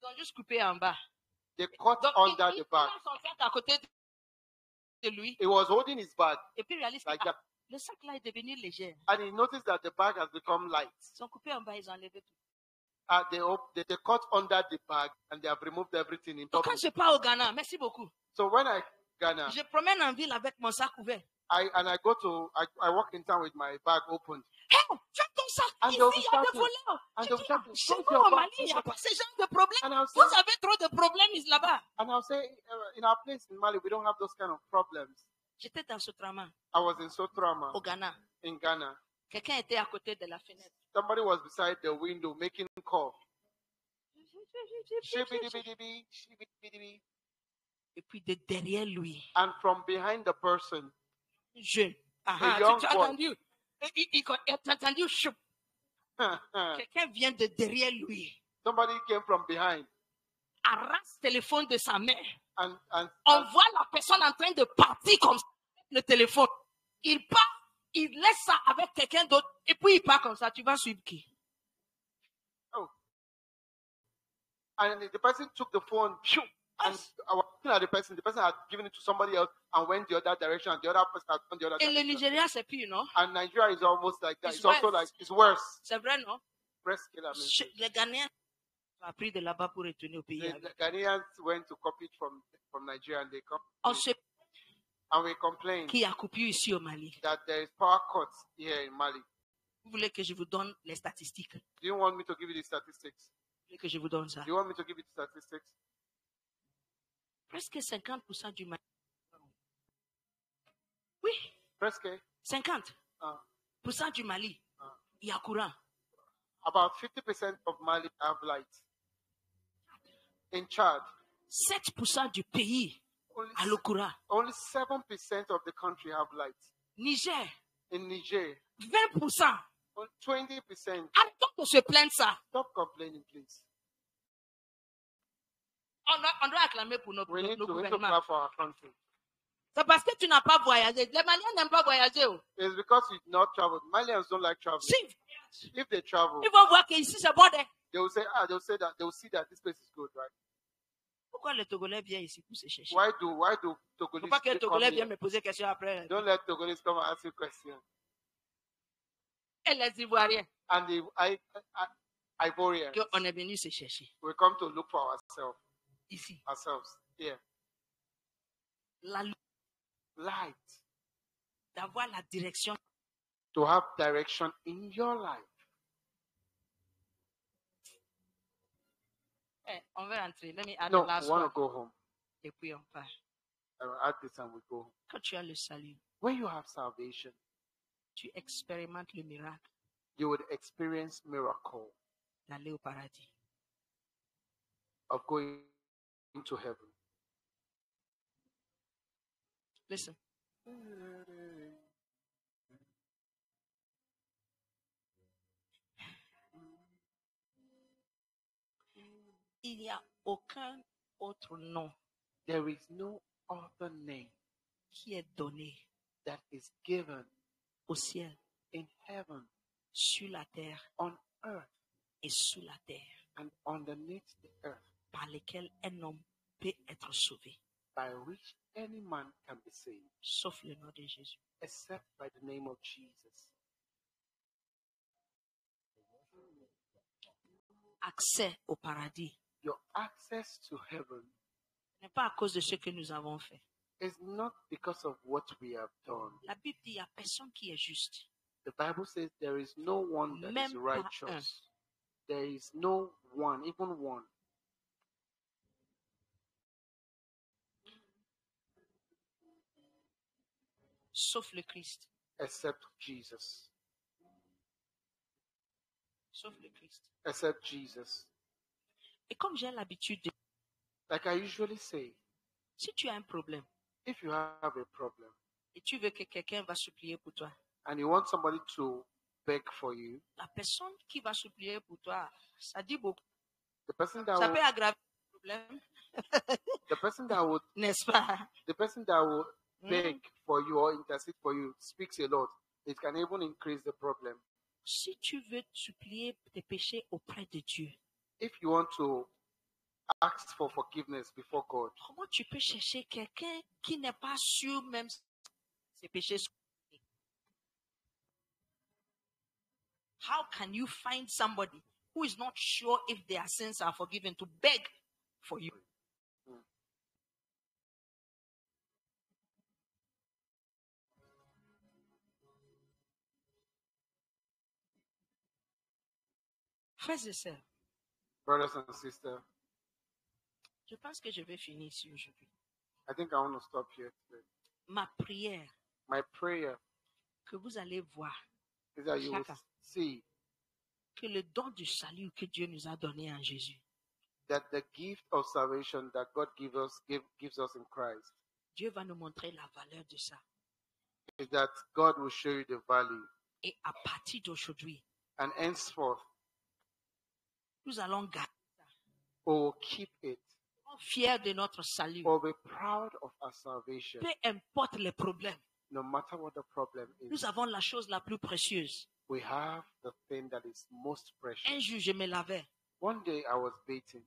Ils ont juste coupé en bas. They cut Donc, under the bag. Il a son sac à côté de lui. He was holding his bag. Et puis il réalise like que that. Le sac là est devenu léger. And he noticed that the bag has become light. Ils ont coupé en bas, ils ont enlevé tout. They cut under the bag and they have removed everything in Donc public. quand je pars au Ghana, merci beaucoup. So when I Ghana, Je promène en ville avec mon sac ouvert. I walk in town with my bag open. Hey, ferme ton sac. And Ici, they'll be il y a des shouting. voleurs. And Je they'll be dis, shouting, chez "Close nous your au bag, Mali, il close n'y a your pas bag." ce genre de problème. And I'll Vous say, avez trop de problèmes ici là-bas. in our place in Mali, we don't have those kind of problems. J'étais dans Sotrama, I was in Sotrama au Ghana. in Ghana. Quelqu'un était à côté de la fenêtre. Somebody was beside the window making call. Et puis de derrière lui, And from behind the person, jeune. a young Tu as boy. entendu? Tu as entendu? Choup. Quelqu'un vient de derrière lui. Somebody came from behind Arrache le téléphone de sa main. and On voit la personne en train de partir comme ça avec le téléphone. Il part, il laisse ça avec quelqu'un d'autre et puis il part comme ça. Tu vas suivre qui? and the person took the phone, phew, and I was looking at the person had given it to somebody else and went the other direction, and the other person had gone the other Et le direction. Nigeria, c'est pire, non? And Nigeria is almost like that. It's It's also worse. like, it's worse. C'est vrai, non? Breast killer. Les Ghanéens ont appris de là-bas pour retourner au pays. The Ghanaians went to copy it from Nigeria, and they come. On sait And we complained qui a coupé ici au Mali. that there is power cuts here in Mali. Vous voulez que je vous donne les statistiques? Do you want me to give you the statistics? Vous voulez que je vous donne ça? Do you want me to give you the statistics? Presque 50% du Mali. Oui, Presque 50% du Mali. Il y a courant. about 50% of Mali have light. In Chad, 7% du pays a le courant. only 7% of the country have light. Niger, In Niger, 20%. only 20%. Arrêtons de se plaindre ça. Stop complaining, please. On doit acclamer pour nos We need to gouvernements. clap for our country. C'est parce que tu n'as pas voyagé. Les Maliens n'aiment pas voyager. Oh. It's because you did not travel. Malians don't like traveling. Si, If they travel, ils vont voir qu'ici c'est bon. they will see that this place is good, right? Pourquoi les Togolais viennent ici pour se chercher? Why do Il ne faut Togolese pas que les come Togolais here? viennent me poser question après. Don't let Togolese come and ask you questions. Et les Ivoiriens, And the Ivorians, on est venu se chercher. we come to look for Ici. ourselves. Yeah. La lutte, Light. d'avoir la direction. To have direction in your life. On va rentrer. Let me add No, the last we want one. to go home. Et puis on part. I will add this and we go home. Quand tu as le salut, When you have salvation, tu expérimentes le miracle you would experience miracle d'aller au paradis. of going into heaven. Listen. Il n'y a aucun autre nom There is no other name qui est donné that is given au ciel, in heaven, sur la terre on earth, et sous la terre and underneath the earth par lequel un homme peut être sauvé. by which any man can be saved, sauf le nom de Jésus. except by the name of Jesus. Accès au paradis Your access to heaven n'est pas à cause de ce que nous avons fait. is not because of what we have done. La Bible dit il n'y a personne qui est juste. The Bible says there is no one that is Même pas un. righteous. There is no one, even one. Sauf le Christ. Except Jesus. Sauf le Christ. Except Jesus. Et comme j'ai l'habitude de... Like I usually say, Si tu as un problème if you have a problem et tu veux que quelqu'un va supplier pour toi, and you want somebody to beg for you, la personne qui va supplier pour toi, ça dit beaucoup. the person that Ça will, peut aggraver le problème, the person that would, n'est-ce pas? the person that will Mm. beg for you or intercede for you speaks a lot. It can even increase the problem. Si tu veux supplier tes péchés auprès de Dieu, If you want to ask for forgiveness before God, comment tu peux chercher quelqu'un qui n'est pas sûr même si ses péchés sont pardonnés? How can you find somebody who is not sure if their sins are forgiven to beg for you? Frères et sœurs, brothers and sisters, je pense que je vais finir ici aujourd'hui. I think I want to stop here today. Ma prière, My prayer que vous allez voir is that you will Chacun. see que le don du salut que Dieu nous a donné en Jésus, that the gift of salvation that God gives us in Christ Dieu va nous montrer la valeur de ça. is that God will show you the value. Et à partir d'aujourd'hui, And henceforth, nous allons garder, we will keep it. fiers de notre salut. We'll be proud of our salvation. Peu importe les problèmes, No matter what the problem is, nous avons la chose la plus précieuse. we have the thing that is most Un precious. jour, je me lavais One day I was bathing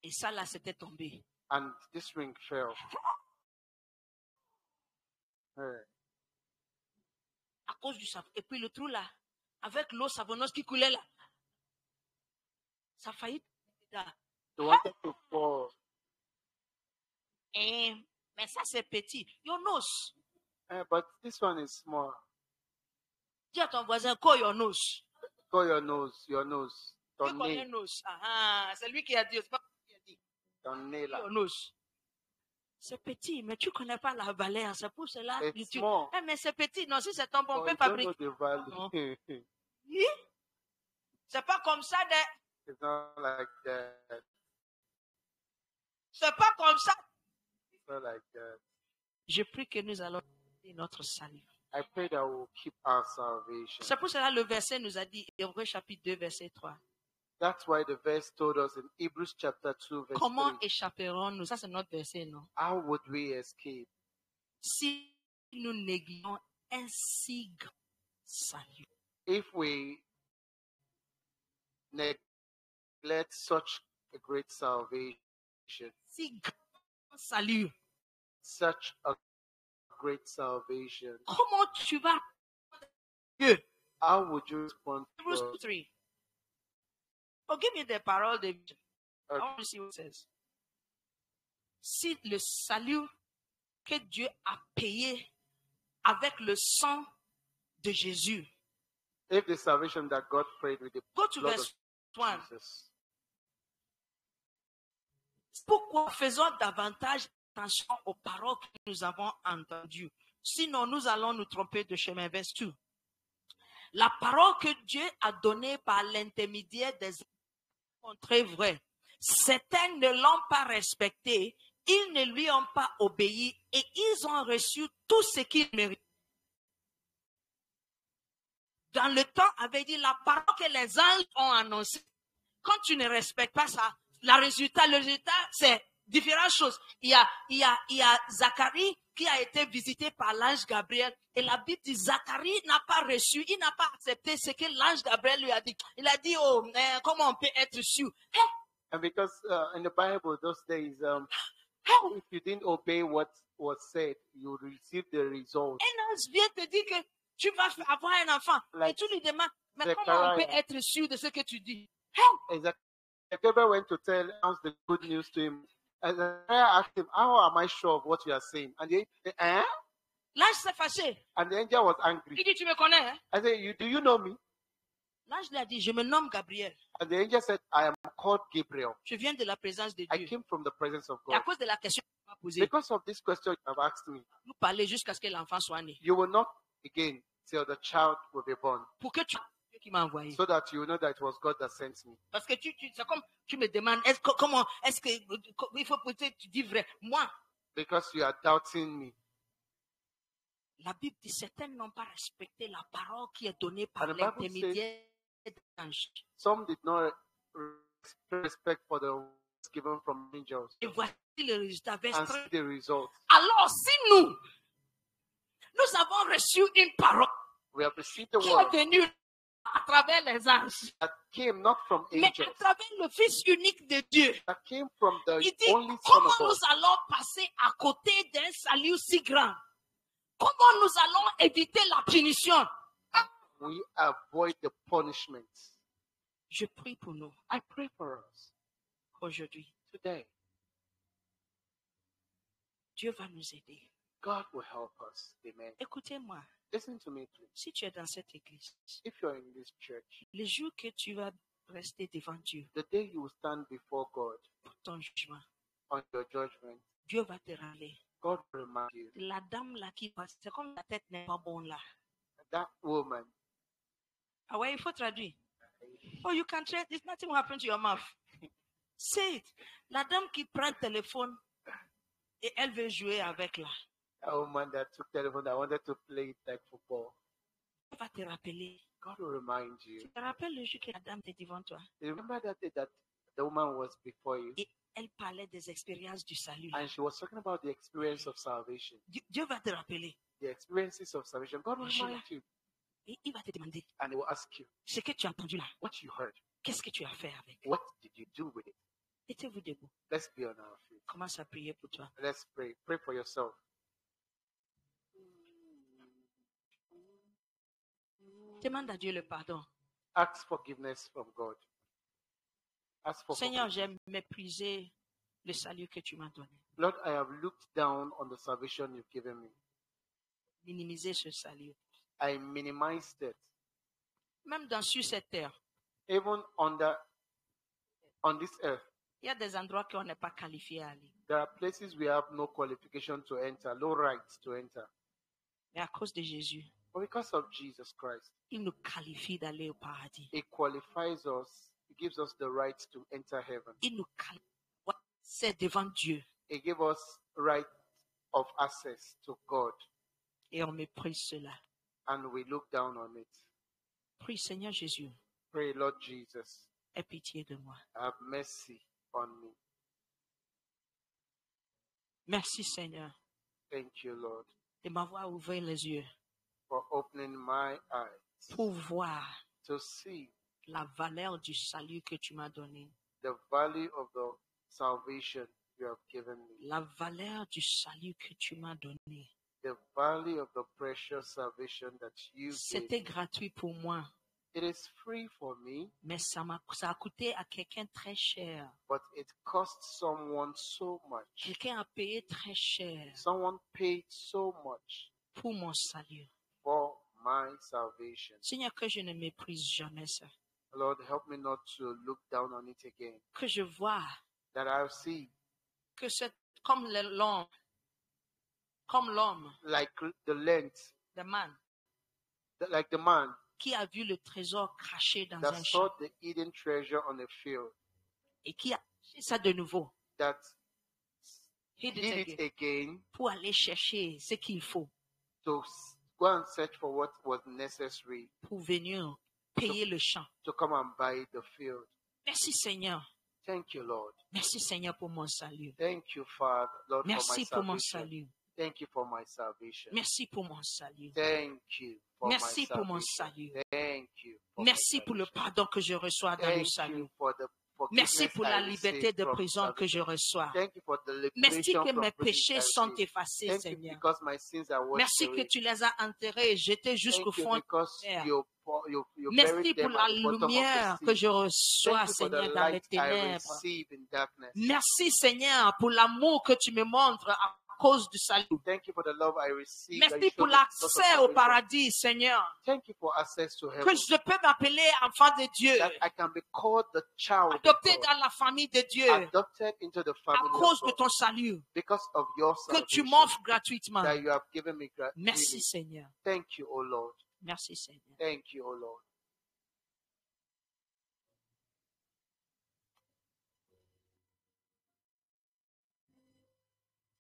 et ça là, c'était tombé. and this ring fell. À cause du savon. Et puis le trou là, avec l'eau savonneuse qui coulait là, ça a failli. They wanted to fall. Mais ça, c'est petit. Your nose. But this one is small. Dis à ton voisin, call your nose. Go your nose, your nose. Qui Ton connaît nez, nose? Ah, c'est lui qui a dit. C'est pas lui qui a dit. ton nez là. Your nose. C'est petit, mais tu ne connais pas la valeur. C'est pour cela que It's tu. small. Mais c'est petit. Non, si c'est ton bon, on But peut you don't know fabriquer. the value. Oui. C'est pas comme ça. It's not like that. C'est pas comme ça. It's not like that. Je prie que nous allons garder notre salut. I pray that we'll keep our salvation. C'est pour cela que le verset nous a dit, Hébreux chapitre 2, verset 3. That's why the verse told us in Hebrews chapter 2, verse Comment 3, échapperons-nous? Ça, c'est notre verset, non? how would we escape Si nous négligeons un si grand salut. if we neglect such a great salvation, Si grand salut. such a great salvation? Comment tu vas? Dieu. How would you respond to Hebrews God? 3. Oh, give me the parole de Dieu. I Okay. want to see what it says. Si le salut que Dieu a payé avec le sang de Jésus. If the salvation that God prayed with the Go to blood verse of 1. Jesus, Pourquoi faisons davantage attention aux paroles que nous avons entendues? Sinon, nous allons nous tromper de chemin. Verse 2. La parole que Dieu a donnée par l'intermédiaire des montrée vraie. Certains ne l'ont pas respectée, ils ne lui ont pas obéi et ils ont reçu tout ce qu'ils méritent. Dans le temps, avait dit la parole que les anges ont annoncée. Quand tu ne respectes pas ça, le résultat, c'est différentes choses. Il y a Zacharie qui a été visité par l'ange Gabriel. Et la Bible dit, Zacharie n'a pas reçu, il n'a pas accepté ce que l'ange Gabriel lui a dit. Il a dit, comment on peut être sûr? and because in the Bible those days, If you didn't obey what was said, you will receive the result. Un ange vient te dire que tu vas avoir un enfant. Et Like tu lui demandes, mais comment Zechariah. on peut être sûr de ce que tu dis? Exactly. Gabriel went to announce the good news to him. And Zechariah asked him, "How am I sure of what you are saying?" And L'ange s'est fâché. and the angel was angry. Il dit, tu me connais, hein? I said, "Do you know me?" L'ange lui a dit, je me nomme Gabriel. And the angel said, "I am called Gabriel. Je viens de la présence de I Dieu. came from the presence of Et à God. cause de la question que tu m'as posée, Because of this question you have asked me, nous parler jusqu'à ce que l'enfant soit né. you will not again till the child will be born, Pour que tu Dieu qui m'a envoyé. so that you will know that it was God that sent me." Parce que c'est comme tu me demandes, comment est-ce que il faut peut-être tu dis vrai. Moi, Because you are doubting me. la Bible dit certains n'ont pas respecté la parole qui est donnée par And the Bible l'intermédiaire d'anges. Some did not respect for the words given from angels Et voici le résultat. Verset and 3. see the result. Alors, si nous avons reçu une parole We have received the qui est word venue à travers les anges, that came not from mais à angels, travers le Fils unique de Dieu, that came from the il dit, only Son comment of God. nous allons passer à côté d'un salut si grand? Comment nous allons éviter la punition? We avoid the punishment. Je prie pour nous I pray for us aujourd'hui. today. Dieu va nous aider. God will help us. Amen. Écoutez-moi, Listen to me, please. si tu es dans cette église, If you're in this church, le jour que tu vas rester devant Dieu the day you will stand before God pour ton jugement, on your judgment, Dieu va te râler. God will remind you La dame là qui passe, c'est comme la tête n'est pas bonne là. that woman. Ah ouais, il faut traduire. Oh, you can trade. There's nothing will happen to your mouth. Say it. La dame qui prend le téléphone et elle veut jouer avec là. A woman that took telephone that wanted to play it like football. Elle va te rappeler. God will remind you. Tu te rappelles le jour que la dame était devant toi You remember that day that the woman was before you et elle parlait des expériences du salut. and she was talking about the experience of salvation. Dieu va te rappeler The experiences of salvation. God will remind you et il va te demander and he will ask you ce que tu as entendu là. what you heard. Qu'est-ce que tu as fait avec? What did you do with it? Mettez-vous debout. Let's be on our feet. Commence à prier pour toi. Let's pray. Pray for yourself. Demande à Dieu le pardon. Ask forgiveness from God. Ask for Seigneur, forgiveness. j'ai méprisé le salut que tu m'as donné. Lord, I have looked down on the salvation you've given me. Minimiser ce salut. I minimized it. Même sur cette terre, Even on this earth, il y a des endroits qu'on n'est pas qualifié à aller. there are places we have no qualification to enter, no rights to enter. Mais à cause de Jésus, But because of Jesus Christ, il nous qualifie d'aller au paradis. it qualifies us, it gives us the right to enter heaven. Il nous qualifie. C'est devant Dieu. It gives us right of access to God, Et on méprise cela. and we look down on it. Prie, Seigneur Jésus, Pray, Lord Jesus, aie pitié de moi. have mercy on me. Merci, Seigneur, Thank you, Lord, de m'avoir ouvert les yeux for opening my eyes pour voir to see la valeur du salut que tu m'as donné. the value of the salvation you have given me, La valeur du salut que tu m'as donné. the value of the precious salvation that you gave C'était me. gratuit pour moi, It is free for me, mais ça a coûté à quelqu'un très cher. but it cost someone so much. Quelqu'un a payé très cher Someone paid so much pour mon salut. for my salvation. Seigneur, que je ne méprise jamais ça. Lord, help me not to look down on it again. Que je vois That I see, que c'est comme l'homme, like the length, the man, like the man qui a vu le trésor craché dans that un saw champ the hidden treasure on a field, et qui a fait ça de nouveau that hid did it it again, again pour aller chercher ce qu'il faut to go and search for what was necessary pour venir payer le champ. to come and buy the field. Merci Seigneur. Thank you, Lord. Merci Seigneur pour mon salut. Thank you, Father, Lord, Merci for pour my mon salvation. salut. Thank you for my salvation. Merci pour mon salut. Thank you for Merci my pour mon salvation. salut. Thank you for Merci my pour le salvation. pardon que je reçois dans le Thank salut. you for the Merci forgiveness pour I la receive liberté de from prison que je salvation. reçois. Thank you for the Merci liberation que from mes prison péchés I sont receive. effacés, Thank you Seigneur. because my sins are washed Merci que away. tu les as enterrés et jetés jusqu'au Thank you fond de because la mer. you Merci buried pour them la at the bottom of the lumière que sea. je reçois, Thank you for the Seigneur, dans les light I ténèbres. receive in darkness. Merci, Seigneur, pour l'amour que tu me montres à cause du salut. Thank you for the love I receive that you Merci show pour me because of l'accès au salvation. paradis, Seigneur. Thank you for access to Que heaven. je peux m'appeler enfant de Dieu, That I can be called the child of adopté God, dans la famille de Dieu adopted into the à family of cause de God ton salut because of your que tu salvation m'offres gratuitement. that you have given me Merci, freely. Seigneur. Thank you, O Lord. Merci, Seigneur. Thank you, O Lord.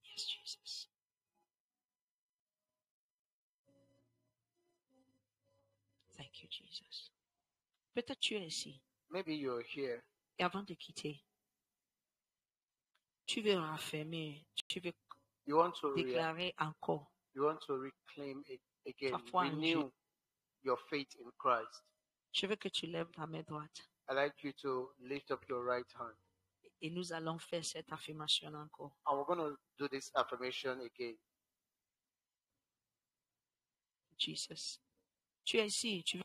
Yes, Jesus. Thank you, Jesus. Peut-être tu es ici. Maybe you're here. Et avant de quitter, tu veux raffermir, tu veux You want to déclarer encore reclaim it again, ta foi en renew your faith in Christ. Je veux que tu lèves ta main droite I'd like you to lift up your right hand. et nous allons faire cette affirmation encore. And we're going to do this affirmation again. Jesus. Tu es ici, tu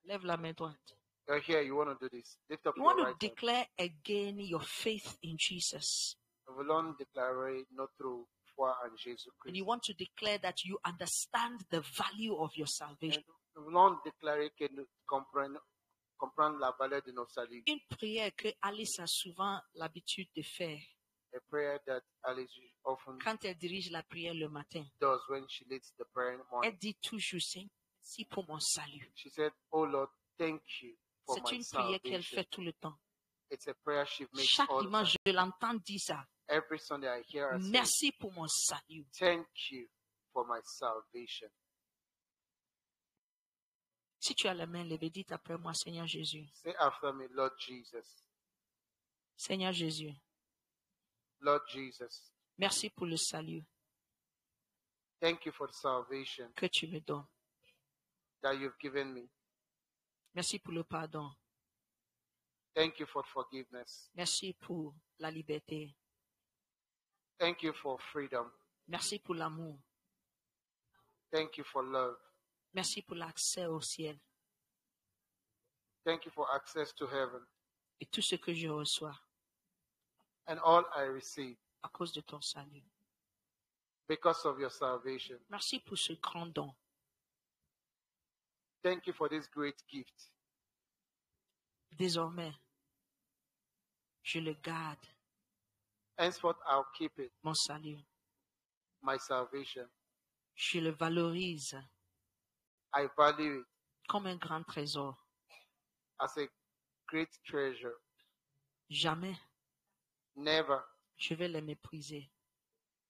lève la main droite. You're here, you want to do this. Lift up You your want to right hand. declare again your faith in Jesus. Nous voulons déclarer notre foi en And Jésus-Christ. you want to declare that you understand the value of your salvation. Nous voulons déclarer que nous comprenons la valeur de nos saluts. Une prière que Alice a souvent l'habitude de faire A prayer that Alice often quand elle dirige la prière le matin. does when she leads the prayer in the morning. Elle dit toujours, Seigneur, merci pour mon salut. She said, "Oh Lord, thank you for C'est my une prière qu'elle salvation." fait tout le temps. It's a prayer she makes Chaque all the dimanche, time. je l'entends dire ça. Every Sunday I hear her say, Merci pour mon salut. "Thank you for my salvation." Si tu as la main levée, dites après moi, Seigneur Jésus. Say after me, Lord Jesus. Seigneur Jésus, Lord Jesus, merci pour le salut thank you for the salvation que tu me donnes. that you've given me. Merci pour le pardon. Thank you for forgiveness. Merci pour la liberté. Thank you for freedom. Merci pour l'amour. Thank you for love. Merci pour l'accès au ciel Thank you for access to heaven et tout ce que je reçois and all I receive à cause de ton salut. because of your salvation. Merci pour ce grand don. Thank you for this great gift. Désormais, je le garde, Henceforth, I'll keep it, mon salut. my salvation. Je le valorise I value it comme un grand trésor. as a great treasure. Jamais Never je vais le mépriser.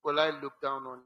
will I look down on